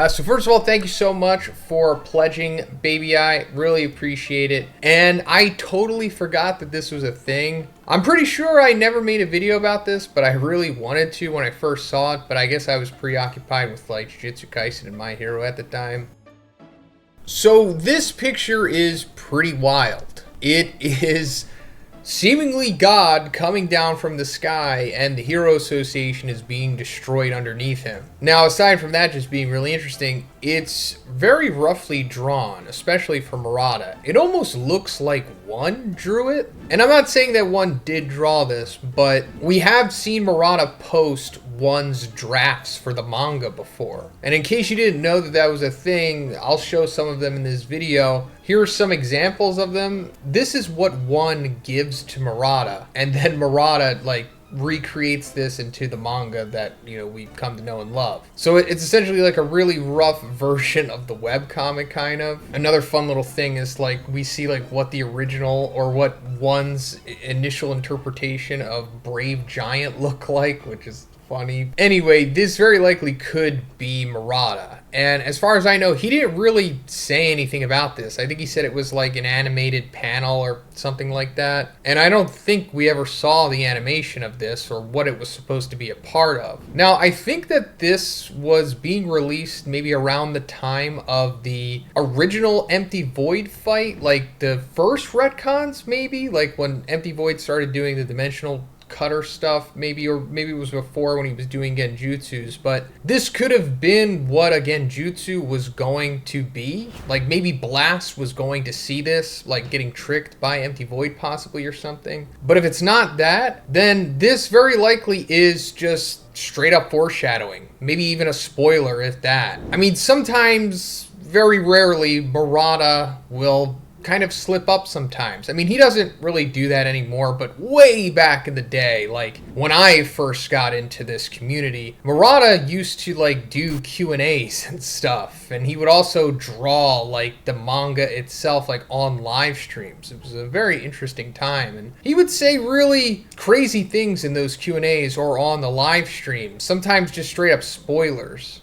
So first of all, thank you so much for pledging, Baby I. Really appreciate it. And I totally forgot that this was a thing. I'm pretty sure I never made a video about this, but I really wanted to when I first saw it, but I guess I was preoccupied with like Jujutsu Kaisen and My Hero at the time. So this picture is pretty wild. It is seemingly God coming down from the sky, and the Hero Association is being destroyed underneath him. Now, aside from that just being really interesting, it's very roughly drawn, especially for Murata. It almost looks like One drew it. And I'm not saying that One did draw this, but we have seen Murata post One's drafts for the manga before. And in case you didn't know that that was a thing, I'll show some of them in this video. Here are some examples of them. This is what One gives to Murata, and then Murata like recreates this into the manga that, you know, we've come to know and love. So it's essentially like a really rough version of the webcomic, kind of. Another fun little thing is like we see like what the original, or what One's initial interpretation of Brave Giant looked like, which is funny. Anyway, this very likely could be Murata. And as far as I know, he didn't really say anything about this. I think he said it was like an animated panel or something like that. And I don't think we ever saw the animation of this or what it was supposed to be a part of. Now, I think that this was being released maybe around the time of the original Empty Void fight, like the first retcons maybe, like when Empty Void started doing the dimensional cutter stuff, maybe, or maybe it was before when he was doing Genjutsus, but this could have been what a Genjutsu was going to be. Like maybe Blast was going to see this, like getting tricked by Empty Void possibly or something. But if it's not that, then this very likely is just straight up foreshadowing. Maybe even a spoiler, if that. I mean, sometimes, very rarely, Murata will kind of slip up sometimes. I mean, he doesn't really do that anymore, but way back in the day, like when I first got into this community, Murata used to like do Q&As and stuff, and he would also draw like the manga itself like on live streams. It was a very interesting time, and he would say really crazy things in those Q&As or on the live stream, sometimes just straight up spoilers.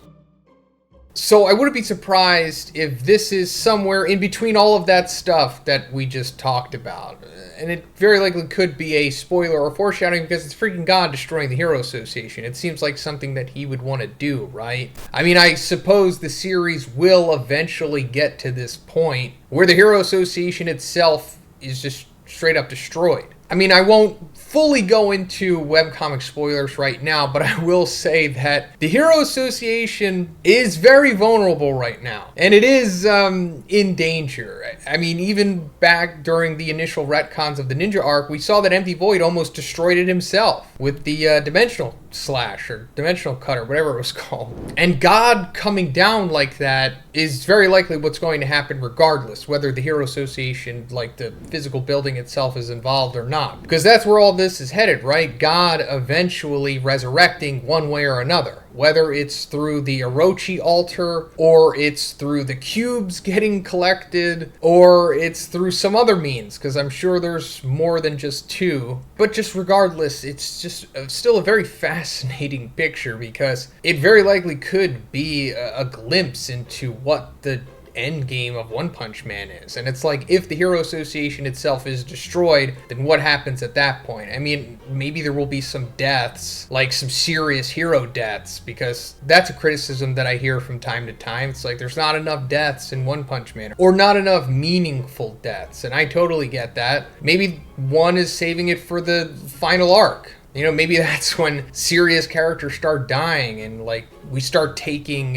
So I wouldn't be surprised if this is somewhere in between all of that stuff that we just talked about. And it very likely could be a spoiler or foreshadowing because it's freaking God destroying the Hero Association. It seems like something that he would want to do, right? I mean, I suppose the series will eventually get to this point where the Hero Association itself is just straight up destroyed. I mean, I won't fully go into webcomic spoilers right now, but I will say that the Hero Association is very vulnerable right now, and it is in danger. I mean, even back during the initial retcons of the Ninja arc, we saw that Empty Void almost destroyed it himself with the Dimensional Slash or Dimensional Cutter, whatever it was called. And God coming down like that is very likely what's going to happen regardless, whether the Hero Association, like the physical building itself, is involved or not. Because that's where all this is headed, right? God eventually resurrecting one way or another. Whether it's through the Orochi altar, or it's through the cubes getting collected, or it's through some other means, because I'm sure there's more than just two. But just regardless, it's just still a very fascinating picture, because it very likely could be a glimpse into what the end game of One Punch Man is. And it's like, if the Hero Association itself is destroyed, then what happens at that point? I mean, maybe there will be some deaths, like some serious hero deaths, because that's a criticism that I hear from time to time. It's like, there's not enough deaths in One Punch Man, or not enough meaningful deaths, and I totally get that. Maybe one is saving it for the final arc. You know, maybe that's when serious characters start dying and, like, we start taking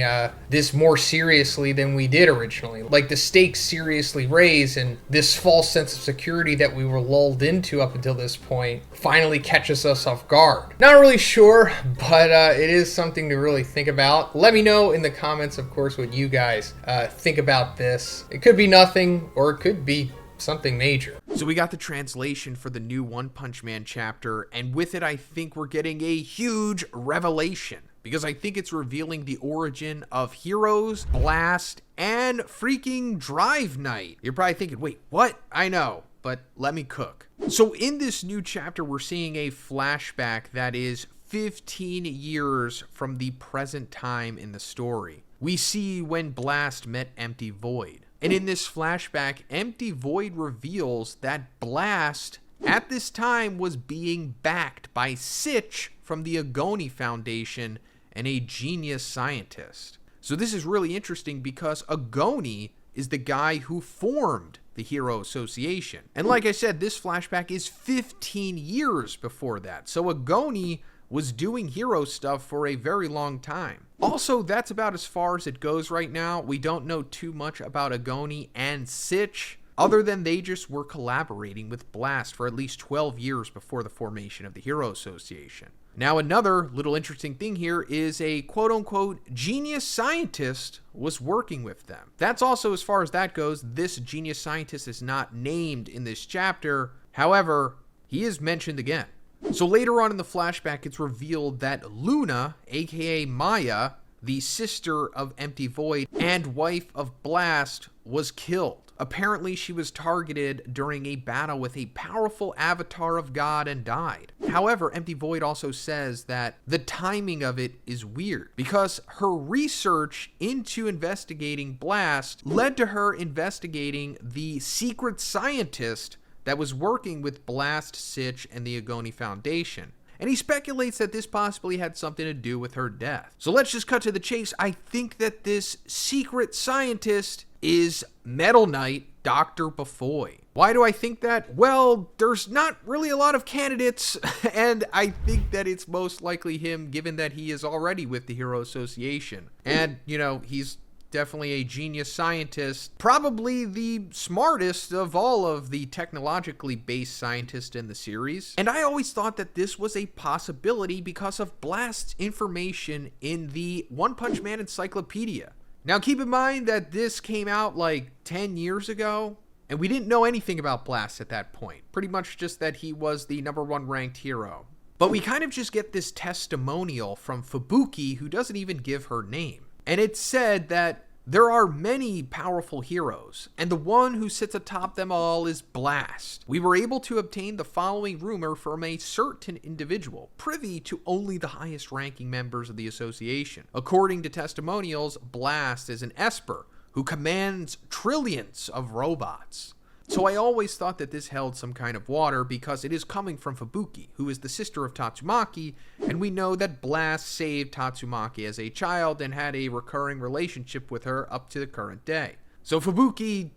this more seriously than we did originally. Like, the stakes seriously raise, and this false sense of security that we were lulled into up until this point finally catches us off guard. Not really sure, but it is something to really think about. Let me know in the comments, of course, what you guys think about this. It could be nothing, or it could be something major. So we got the translation for the new One Punch Man chapter, and with it I think we're getting a huge revelation, because I think it's revealing the origin of Heroes, Blast, and freaking Drive Knight. You're probably thinking, wait, what? I know, but let me cook. So in this new chapter, we're seeing a flashback that is 15 years from the present time in the story. We see when Blast met Empty Void. And in this flashback, Empty Void reveals that Blast, at this time, was being backed by Sitch from the Agoni Foundation and a genius scientist. So this is really interesting because Agoni is the guy who formed the Hero Association. And like I said, this flashback is 15 years before that. So Agoni was doing hero stuff for a very long time. Also, that's about as far as it goes right now. We don't know too much about Agoni and Sitch, other than they just were collaborating with Blast for at least 12 years before the formation of the Hero Association. Now, another little interesting thing here is a quote-unquote genius scientist was working with them. That's also as far as that goes. This genius scientist is not named in this chapter. However, he is mentioned again. So later on in the flashback, it's revealed that Luna, aka Maya, the sister of Empty Void and wife of Blast, was killed. Apparently, she was targeted during a battle with a powerful avatar of God and died. However, Empty Void also says that the timing of it is weird because her research into investigating Blast led to her investigating the secret scientist that was working with Blast, Sitch, and the Agoni Foundation. And he speculates that this possibly had something to do with her death. So let's just cut to the chase. I think that this secret scientist is Metal Knight Dr. Bufoy. Why do I think that? Well, there's not really a lot of candidates, and I think that it's most likely him, given that he is already with the Hero Association. And, you know, he's definitely a genius scientist, probably the smartest of all of the technologically based scientists in the series. And I always thought that this was a possibility because of Blast's information in the One Punch Man encyclopedia. Now keep in mind that this came out like 10 years ago, and we didn't know anything about Blast at that point. Pretty much just that he was the #1 ranked hero. But we kind of just get this testimonial from Fubuki, who doesn't even give her name. And it said that there are many powerful heroes, and the one who sits atop them all is Blast. We were able to obtain the following rumor from a certain individual, privy to only the highest ranking members of the association. According to testimonials, Blast is an Esper who commands trillions of robots. So I always thought that this held some kind of water because it is coming from Fubuki, who is the sister of Tatsumaki, and we know that Blast saved Tatsumaki as a child and had a recurring relationship with her up to the current day. So Fubuki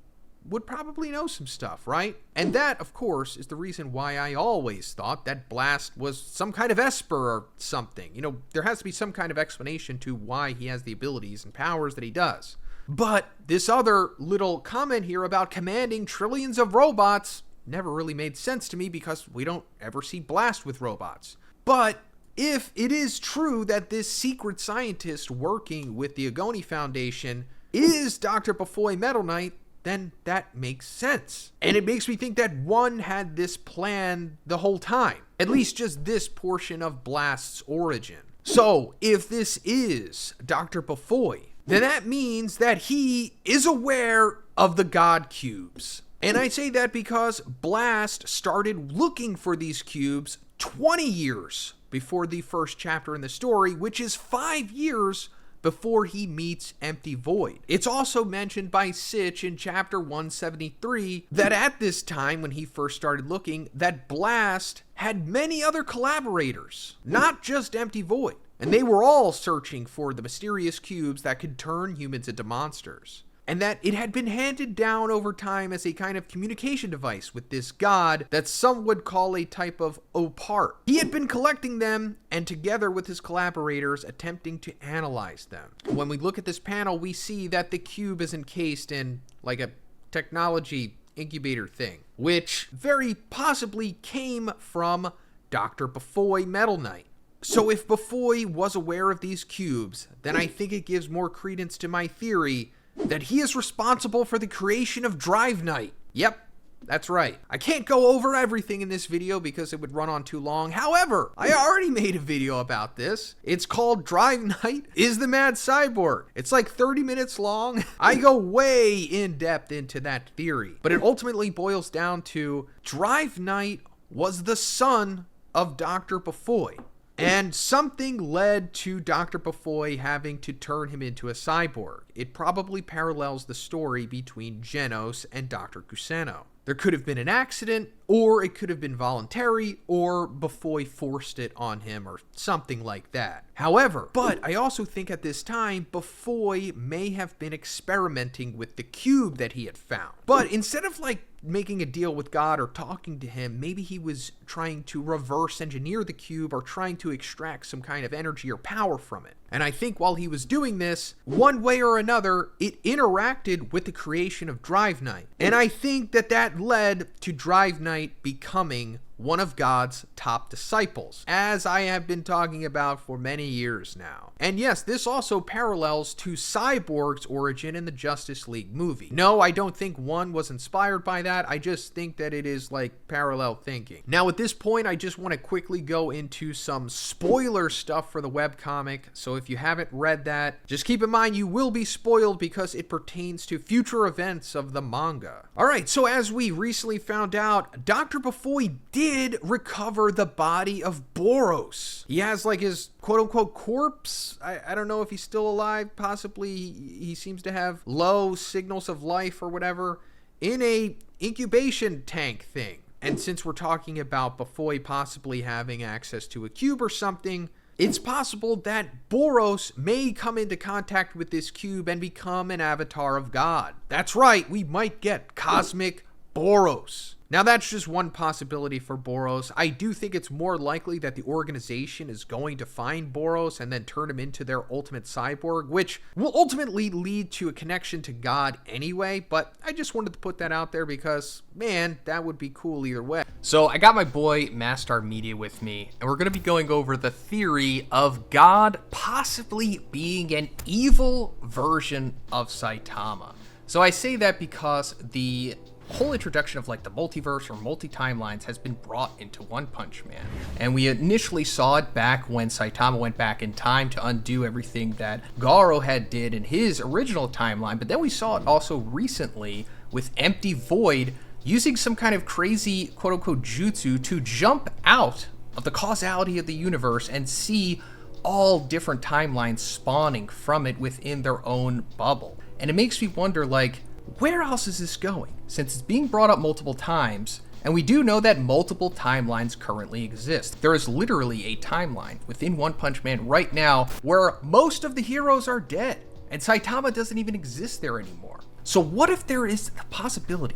would probably know some stuff, right? And that, of course, is the reason why I always thought that Blast was some kind of Esper or something. You know, there has to be some kind of explanation to why he has the abilities and powers that he does. But this other little comment here about commanding trillions of robots never really made sense to me because we don't ever see Blast with robots. But if it is true that this secret scientist working with the Agoni Foundation is Dr. Bafoy Metal Knight, then that makes sense. And it makes me think that one had this plan the whole time. At least just this portion of Blast's origin. So, if this is Dr. Bafoy, then that means that he is aware of the God Cubes. And I say that because Blast started looking for these cubes 20 years before the first chapter in the story, which is 5 years before he meets Empty Void. It's also mentioned by Sitch in chapter 173 that at this time when he first started looking, that Blast had many other collaborators, not just Empty Void. And they were all searching for the mysterious cubes that could turn humans into monsters. And that it had been handed down over time as a kind of communication device with this god that some would call a type of opart. He had been collecting them and together with his collaborators attempting to analyze them. When we look at this panel, we see that the cube is encased in like a technology incubator thing, which very possibly came from Dr. Bafoy Metal Knight. So if Bafoy was aware of these cubes, then I think it gives more credence to my theory that he is responsible for the creation of Drive Knight. Yep, that's right. I can't go over everything in this video because it would run on too long. However, I already made a video about this. It's called Drive Knight is the Mad Cyborg. It's like 30 minutes long. I go way in depth into that theory, but it ultimately boils down to Drive Knight was the son of Dr. Bafoy. And something led to Dr. Bafoy having to turn him into a cyborg. It probably parallels the story between Genos and Dr. Kusano. There could have been an accident, or it could have been voluntary, or Bafoy forced it on him, or something like that. However, but I also think at this time, Bafoy may have been experimenting with the cube that he had found. But instead of like making a deal with God or talking to him, maybe he was trying to reverse engineer the cube or trying to extract some kind of energy or power from it. And I think while he was doing this, one way or another, it interacted with the creation of Drive Knight. And I think that that led to Drive Knight becoming one of God's top disciples, as I have been talking about for many years now. And yes, this also parallels to Cyborg's origin in the Justice League movie. No, I don't think one was inspired by that. I just think that it is like parallel thinking. Now at this point, I just want to quickly go into some spoiler stuff for the webcomic. So if you haven't read that, just keep in mind you will be spoiled because it pertains to future events of the manga. Alright, so as we recently found out, Dr. Bafoy did recover the body of Boros. He has like his quote-unquote corpse. I don't know if he's still alive. Possibly he seems to have low signals of life or whatever in a incubation tank thing. And since we're talking about Bafoy possibly having access to a cube or something, it's possible that Boros may come into contact with this cube and become an avatar of God. That's right, we might get Cosmic Boros. Now that's just one possibility for Boros. I do think it's more likely that the organization is going to find Boros and then turn him into their ultimate cyborg, which will ultimately lead to a connection to God anyway, but I just wanted to put that out there because, man, that would be cool either way. So I got my boy Mastar Media with me, and we're going to be going over the theory of God possibly being an evil version of Saitama. So I say that because the whole introduction of like the multiverse or multi-timelines has been brought into One Punch Man. And we initially saw it back when Saitama went back in time to undo everything that Garo had did in his original timeline, but then we saw it also recently with Empty Void using some kind of crazy quote-unquote jutsu to jump out of the causality of the universe and see all different timelines spawning from it within their own bubble. And it makes me wonder, like, where else is this going? Since it's being brought up multiple times, and we do know that multiple timelines currently exist. There is literally a timeline within One Punch Man right now where most of the heroes are dead, and Saitama doesn't even exist there anymore. So what if there is the possibility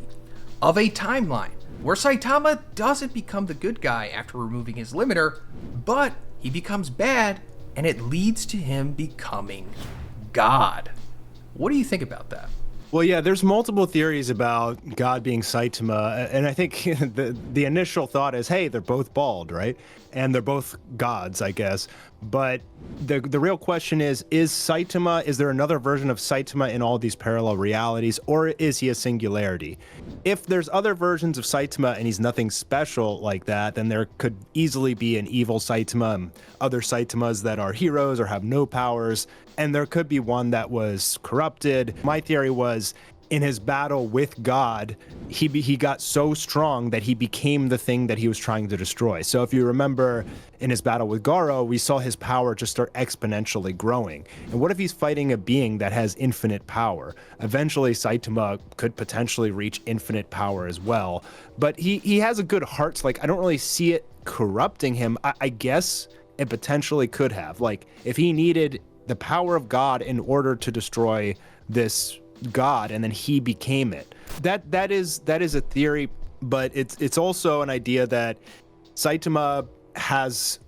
of a timeline where Saitama doesn't become the good guy after removing his limiter, but he becomes bad, and it leads to him becoming God? What do you think about that? Well, yeah, there's multiple theories about God being Saitama, and I think the initial thought is, hey, they're both bald, right? And they're both gods, I guess. But the real question is Saitama, is there another version of Saitama in all these parallel realities, or is he a singularity? If there's other versions of Saitama and he's nothing special like that, then there could easily be an evil Saitama and other Saitamas that are heroes or have no powers, and there could be one that was corrupted. My theory was, in his battle with God, he got so strong that he became the thing that he was trying to destroy. So if you remember, in his battle with Garo, we saw his power just start exponentially growing. And what if he's fighting a being that has infinite power? Eventually, Saitama could potentially reach infinite power as well. But he has a good heart, so like, I don't really see it corrupting him. I guess it potentially could have. Like, if he needed the power of God in order to destroy this God, and then he became it. That is a theory, but it's also an idea that Saitama has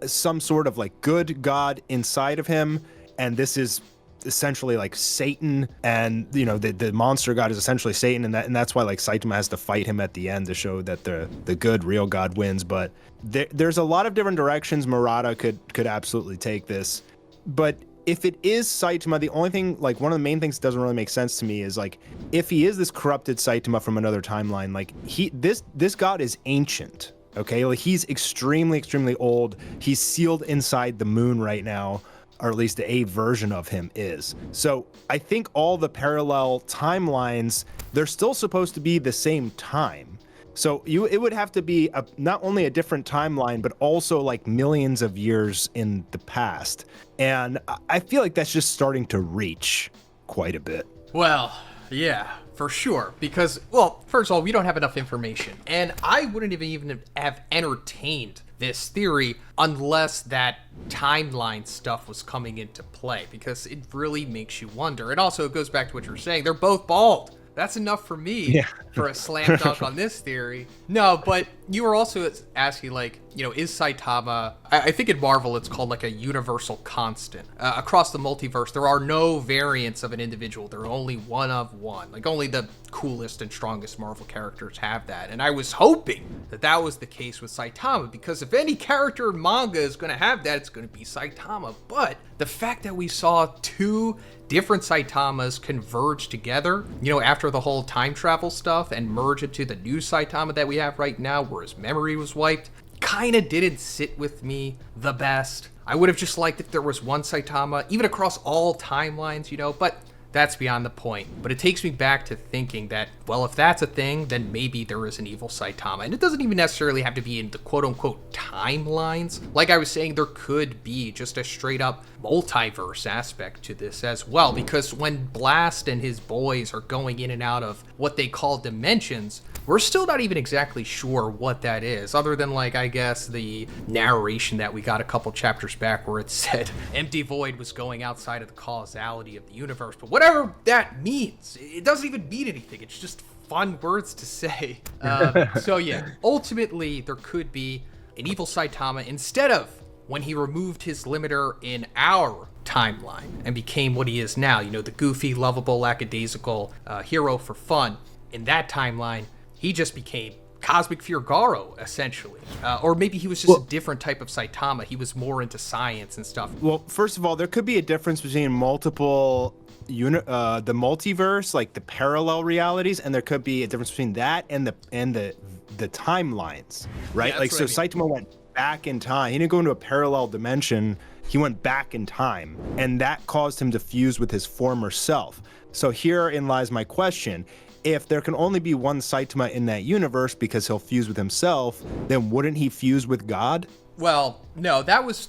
some sort of like good God inside of him, and this is essentially like Satan, and you know the monster God is essentially Satan, and that's why like Saitama has to fight him at the end to show that the good real God wins. But there's a lot of different directions Murata could absolutely take this, but if it is Saitama, the only thing, like one of the main things that doesn't really make sense to me is like, if he is this corrupted Saitama from another timeline, like this god is ancient, okay? Like he's extremely, extremely old. He's sealed inside the moon right now, or at least a version of him is. So I think all the parallel timelines, they're still supposed to be the same time. So it would have to be not only a different timeline, but also like millions of years in the past. And I feel like that's just starting to reach quite a bit. Well, yeah, for sure. Because, well, first of all, we don't have enough information. And I wouldn't even have entertained this theory unless that timeline stuff was coming into play. Because it really makes you wonder. And also, it goes back to what you're saying. They're both bald. That's enough for me for a slam dunk on this theory. No, but you were also asking, like, you know, is Saitama, I think in Marvel it's called like a universal constant. Across the multiverse, there are no variants of an individual. They're only one of one. Like, only the coolest and strongest Marvel characters have that. And I was hoping that that was the case with Saitama, because if any character in manga is going to have that, it's going to be Saitama. But the fact that we saw two different Saitamas converge together, you know, after the whole time travel stuff, and merge into the new Saitama that we have right now, where his memory was wiped, kind of didn't sit with me the best. I would have just liked if there was one Saitama, even across all timelines, you know, but that's beyond the point. But it takes me back to thinking that, well, if that's a thing, then maybe there is an evil Saitama. And it doesn't even necessarily have to be in the quote-unquote timelines. Like I was saying, there could be just a straight-up multiverse aspect to this as well. Because when Blast and his boys are going in and out of what they call dimensions, we're still not even exactly sure what that is, other than, like, I guess the narration that we got a couple chapters back where it said Empty Void was going outside of the causality of the universe. But whatever that means, it doesn't even mean anything. It's just fun words to say. So yeah, ultimately there could be an evil Saitama instead of when he removed his limiter in our timeline and became what he is now, you know, the goofy, lovable, lackadaisical hero for fun. In that timeline, he just became Cosmic Fear Garo, essentially. Or maybe he was just a different type of Saitama. He was more into science and stuff. Well, first of all, there could be a difference between multiple the multiverse, like the parallel realities, and there could be a difference between that and the timelines, right? Yeah, Like, that's so what I mean. Saitama went back in time. He didn't go into a parallel dimension. He went back in time, and that caused him to fuse with his former self. So herein lies my question. If there can only be one Saitama in that universe because he'll fuse with himself, then wouldn't he fuse with God? Well, no,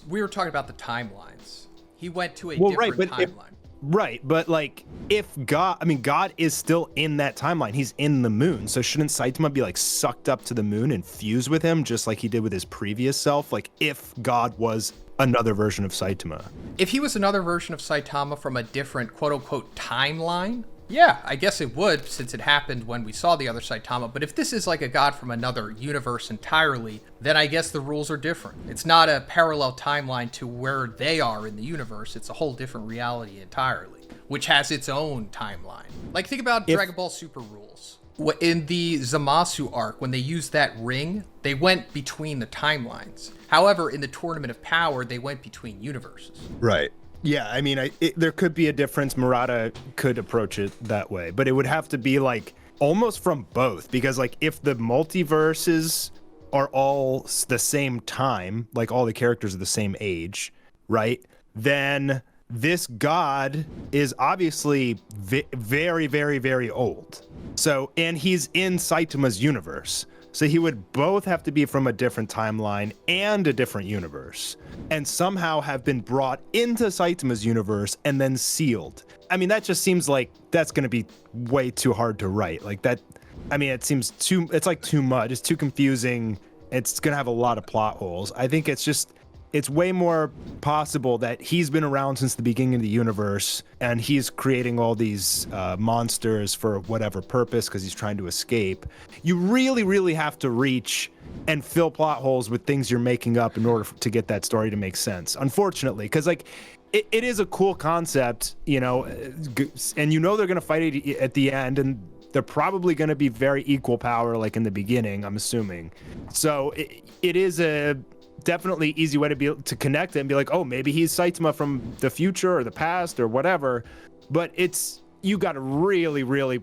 we were talking about the timelines. He went to a different timeline. Right, but like, if God, I mean, God is still in that timeline. He's in the moon. So shouldn't Saitama be like sucked up to the moon and fuse with him just like he did with his previous self? Like, if God was another version of Saitama. If he was another version of Saitama from a different quote-unquote timeline, yeah, I guess it would, since it happened when we saw the other Saitama. But if this is like a god from another universe entirely, then I guess the rules are different. It's not a parallel timeline to where they are in the universe. It's a whole different reality entirely, which has its own timeline. Like, think about Dragon Ball Super rules. In the Zamasu arc, when they used that ring, they went between the timelines. However, in the Tournament of Power, they went between universes. Right. Yeah, I mean, there could be a difference. Murata could approach it that way, but it would have to be like almost from both, because like if the multiverses are all the same time, like all the characters are the same age, right? Then this god is obviously very, very, very old. So, and he's in Saitama's universe. So he would both have to be from a different timeline and a different universe, and somehow have been brought into Saitama's universe and then sealed. I mean, that just seems like that's going to be way too hard to write. Like that, I mean, it's like too much. It's too confusing. It's going to have a lot of plot holes. I think it's way more possible that he's been around since the beginning of the universe and he's creating all these monsters for whatever purpose because he's trying to escape. You really, really have to reach and fill plot holes with things you're making up in order to get that story to make sense, unfortunately, because like it is a cool concept, you know, and you know they're going to fight at the end, and they're probably going to be very equal power like in the beginning, I'm assuming. So it is a definitely easy way to connect it and be like, oh, maybe he's Saitama from the future or the past or whatever. But you got to really, really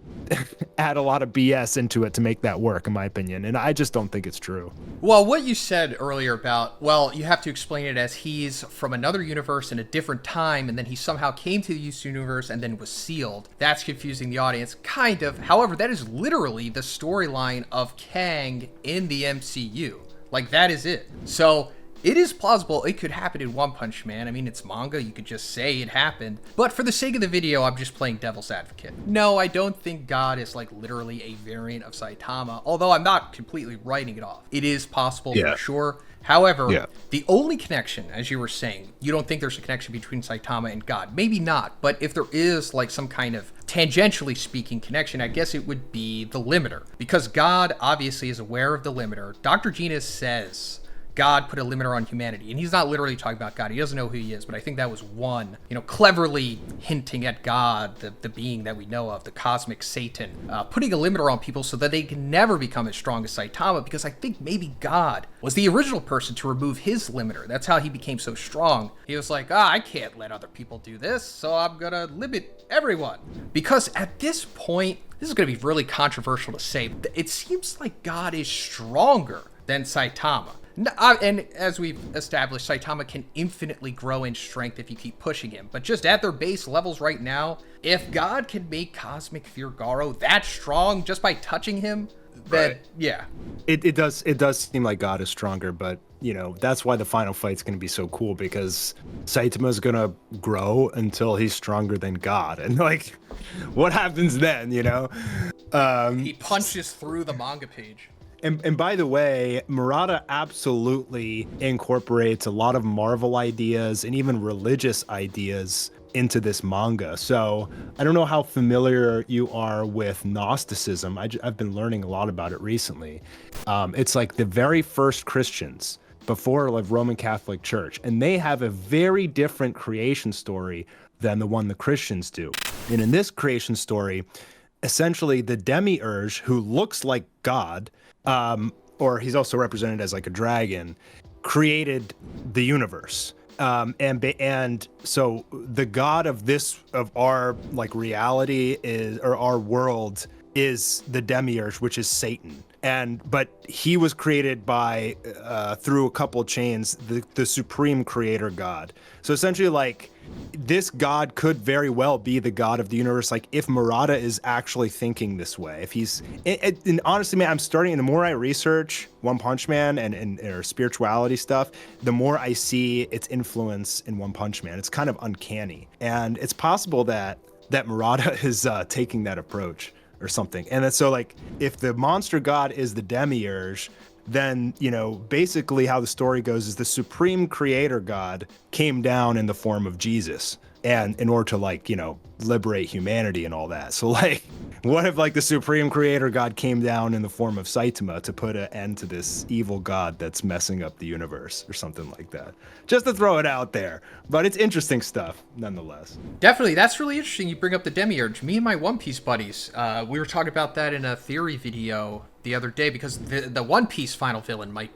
add a lot of BS into it to make that work, in my opinion. And I just don't think it's true. Well, what you said earlier about, well, you have to explain it as he's from another universe in a different time, and then he somehow came to the universe and then was sealed. That's confusing the audience, kind of. However, that is literally the storyline of Kang in the MCU. Like, that is it. So it is plausible it could happen in One Punch Man. I mean, it's manga. You could just say it happened. But for the sake of the video, I'm just playing devil's advocate. No, I don't think God is like literally a variant of Saitama, although I'm not completely writing it off. It is possible for sure. However, the only connection, as you were saying, you don't think there's a connection between Saitama and God. Maybe not, but if there is like some kind of tangentially speaking connection, I guess it would be the limiter. Because God obviously is aware of the limiter. Dr. Genius says God put a limiter on humanity, and he's not literally talking about God. He doesn't know who he is, but I think that was one, cleverly hinting at God, the being that we know of, the cosmic Satan, putting a limiter on people so that they can never become as strong as Saitama, because I think maybe God was the original person to remove his limiter. That's how he became so strong. He was like, I can't let other people do this, so I'm gonna limit everyone. Because at this point, this is gonna be really controversial to say, it seems like God is stronger than Saitama. And as we've established, Saitama can infinitely grow in strength if you keep pushing him. But just at their base levels right now, if God can make Cosmic Fear Garo that strong just by touching him, then yeah. It does seem like God is stronger, but that's why the final fight's going to be so cool, because Saitama's going to grow until he's stronger than God. And like, what happens then, He punches through the manga page. And by the way, Murata absolutely incorporates a lot of Marvel ideas and even religious ideas into this manga. So I don't know how familiar you are with Gnosticism. I've been learning a lot about it recently. It's like the very first Christians before like Roman Catholic Church, and they have a very different creation story than the one the Christians do. And in this creation story, essentially the demiurge, who looks like God, or he's also represented as like a dragon, created the universe. And so the god of our like reality is, or our world, is the demiurge, which is Satan. But he was created by through a couple chains, the supreme creator god. So essentially, like, this god could very well be the god of the universe, like if Murata is actually thinking this way. If he's and honestly, man, I'm starting, the more I research One Punch Man and or spirituality stuff, the more I see its influence in One Punch Man. It's kind of uncanny, and it's possible that Murata is taking that approach or something. And then so, like, if the monster god is the demiurge, then, you know, basically how the story goes is the supreme creator god came down in the form of Jesus, and in order to, like, you know, liberate humanity and all that. So, like, what if, like, the supreme creator god came down in the form of Saitama to put an end to this evil god that's messing up the universe or something like that? Just to throw it out there. But it's interesting stuff nonetheless. Definitely, that's really interesting. You bring up the demiurge. Me and my One Piece buddies, we were talking about that in a theory video the other day, because the One Piece final villain might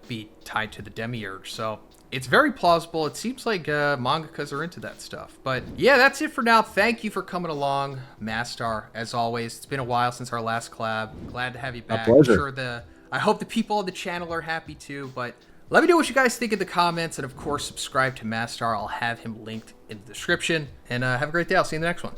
be tied to the demiurge. So it's very plausible. It seems like mangakas are into that stuff. But yeah, that's it for now. Thank you for coming along, Mastar. As always, it's been a while since our last collab. Glad to have you back. pleasure. I'm sure I hope the people on the channel are happy too. But let me know what you guys think in the comments, and of course, subscribe to Mastar. I'll have him linked in the description. And have a great day. I'll see you in the next one.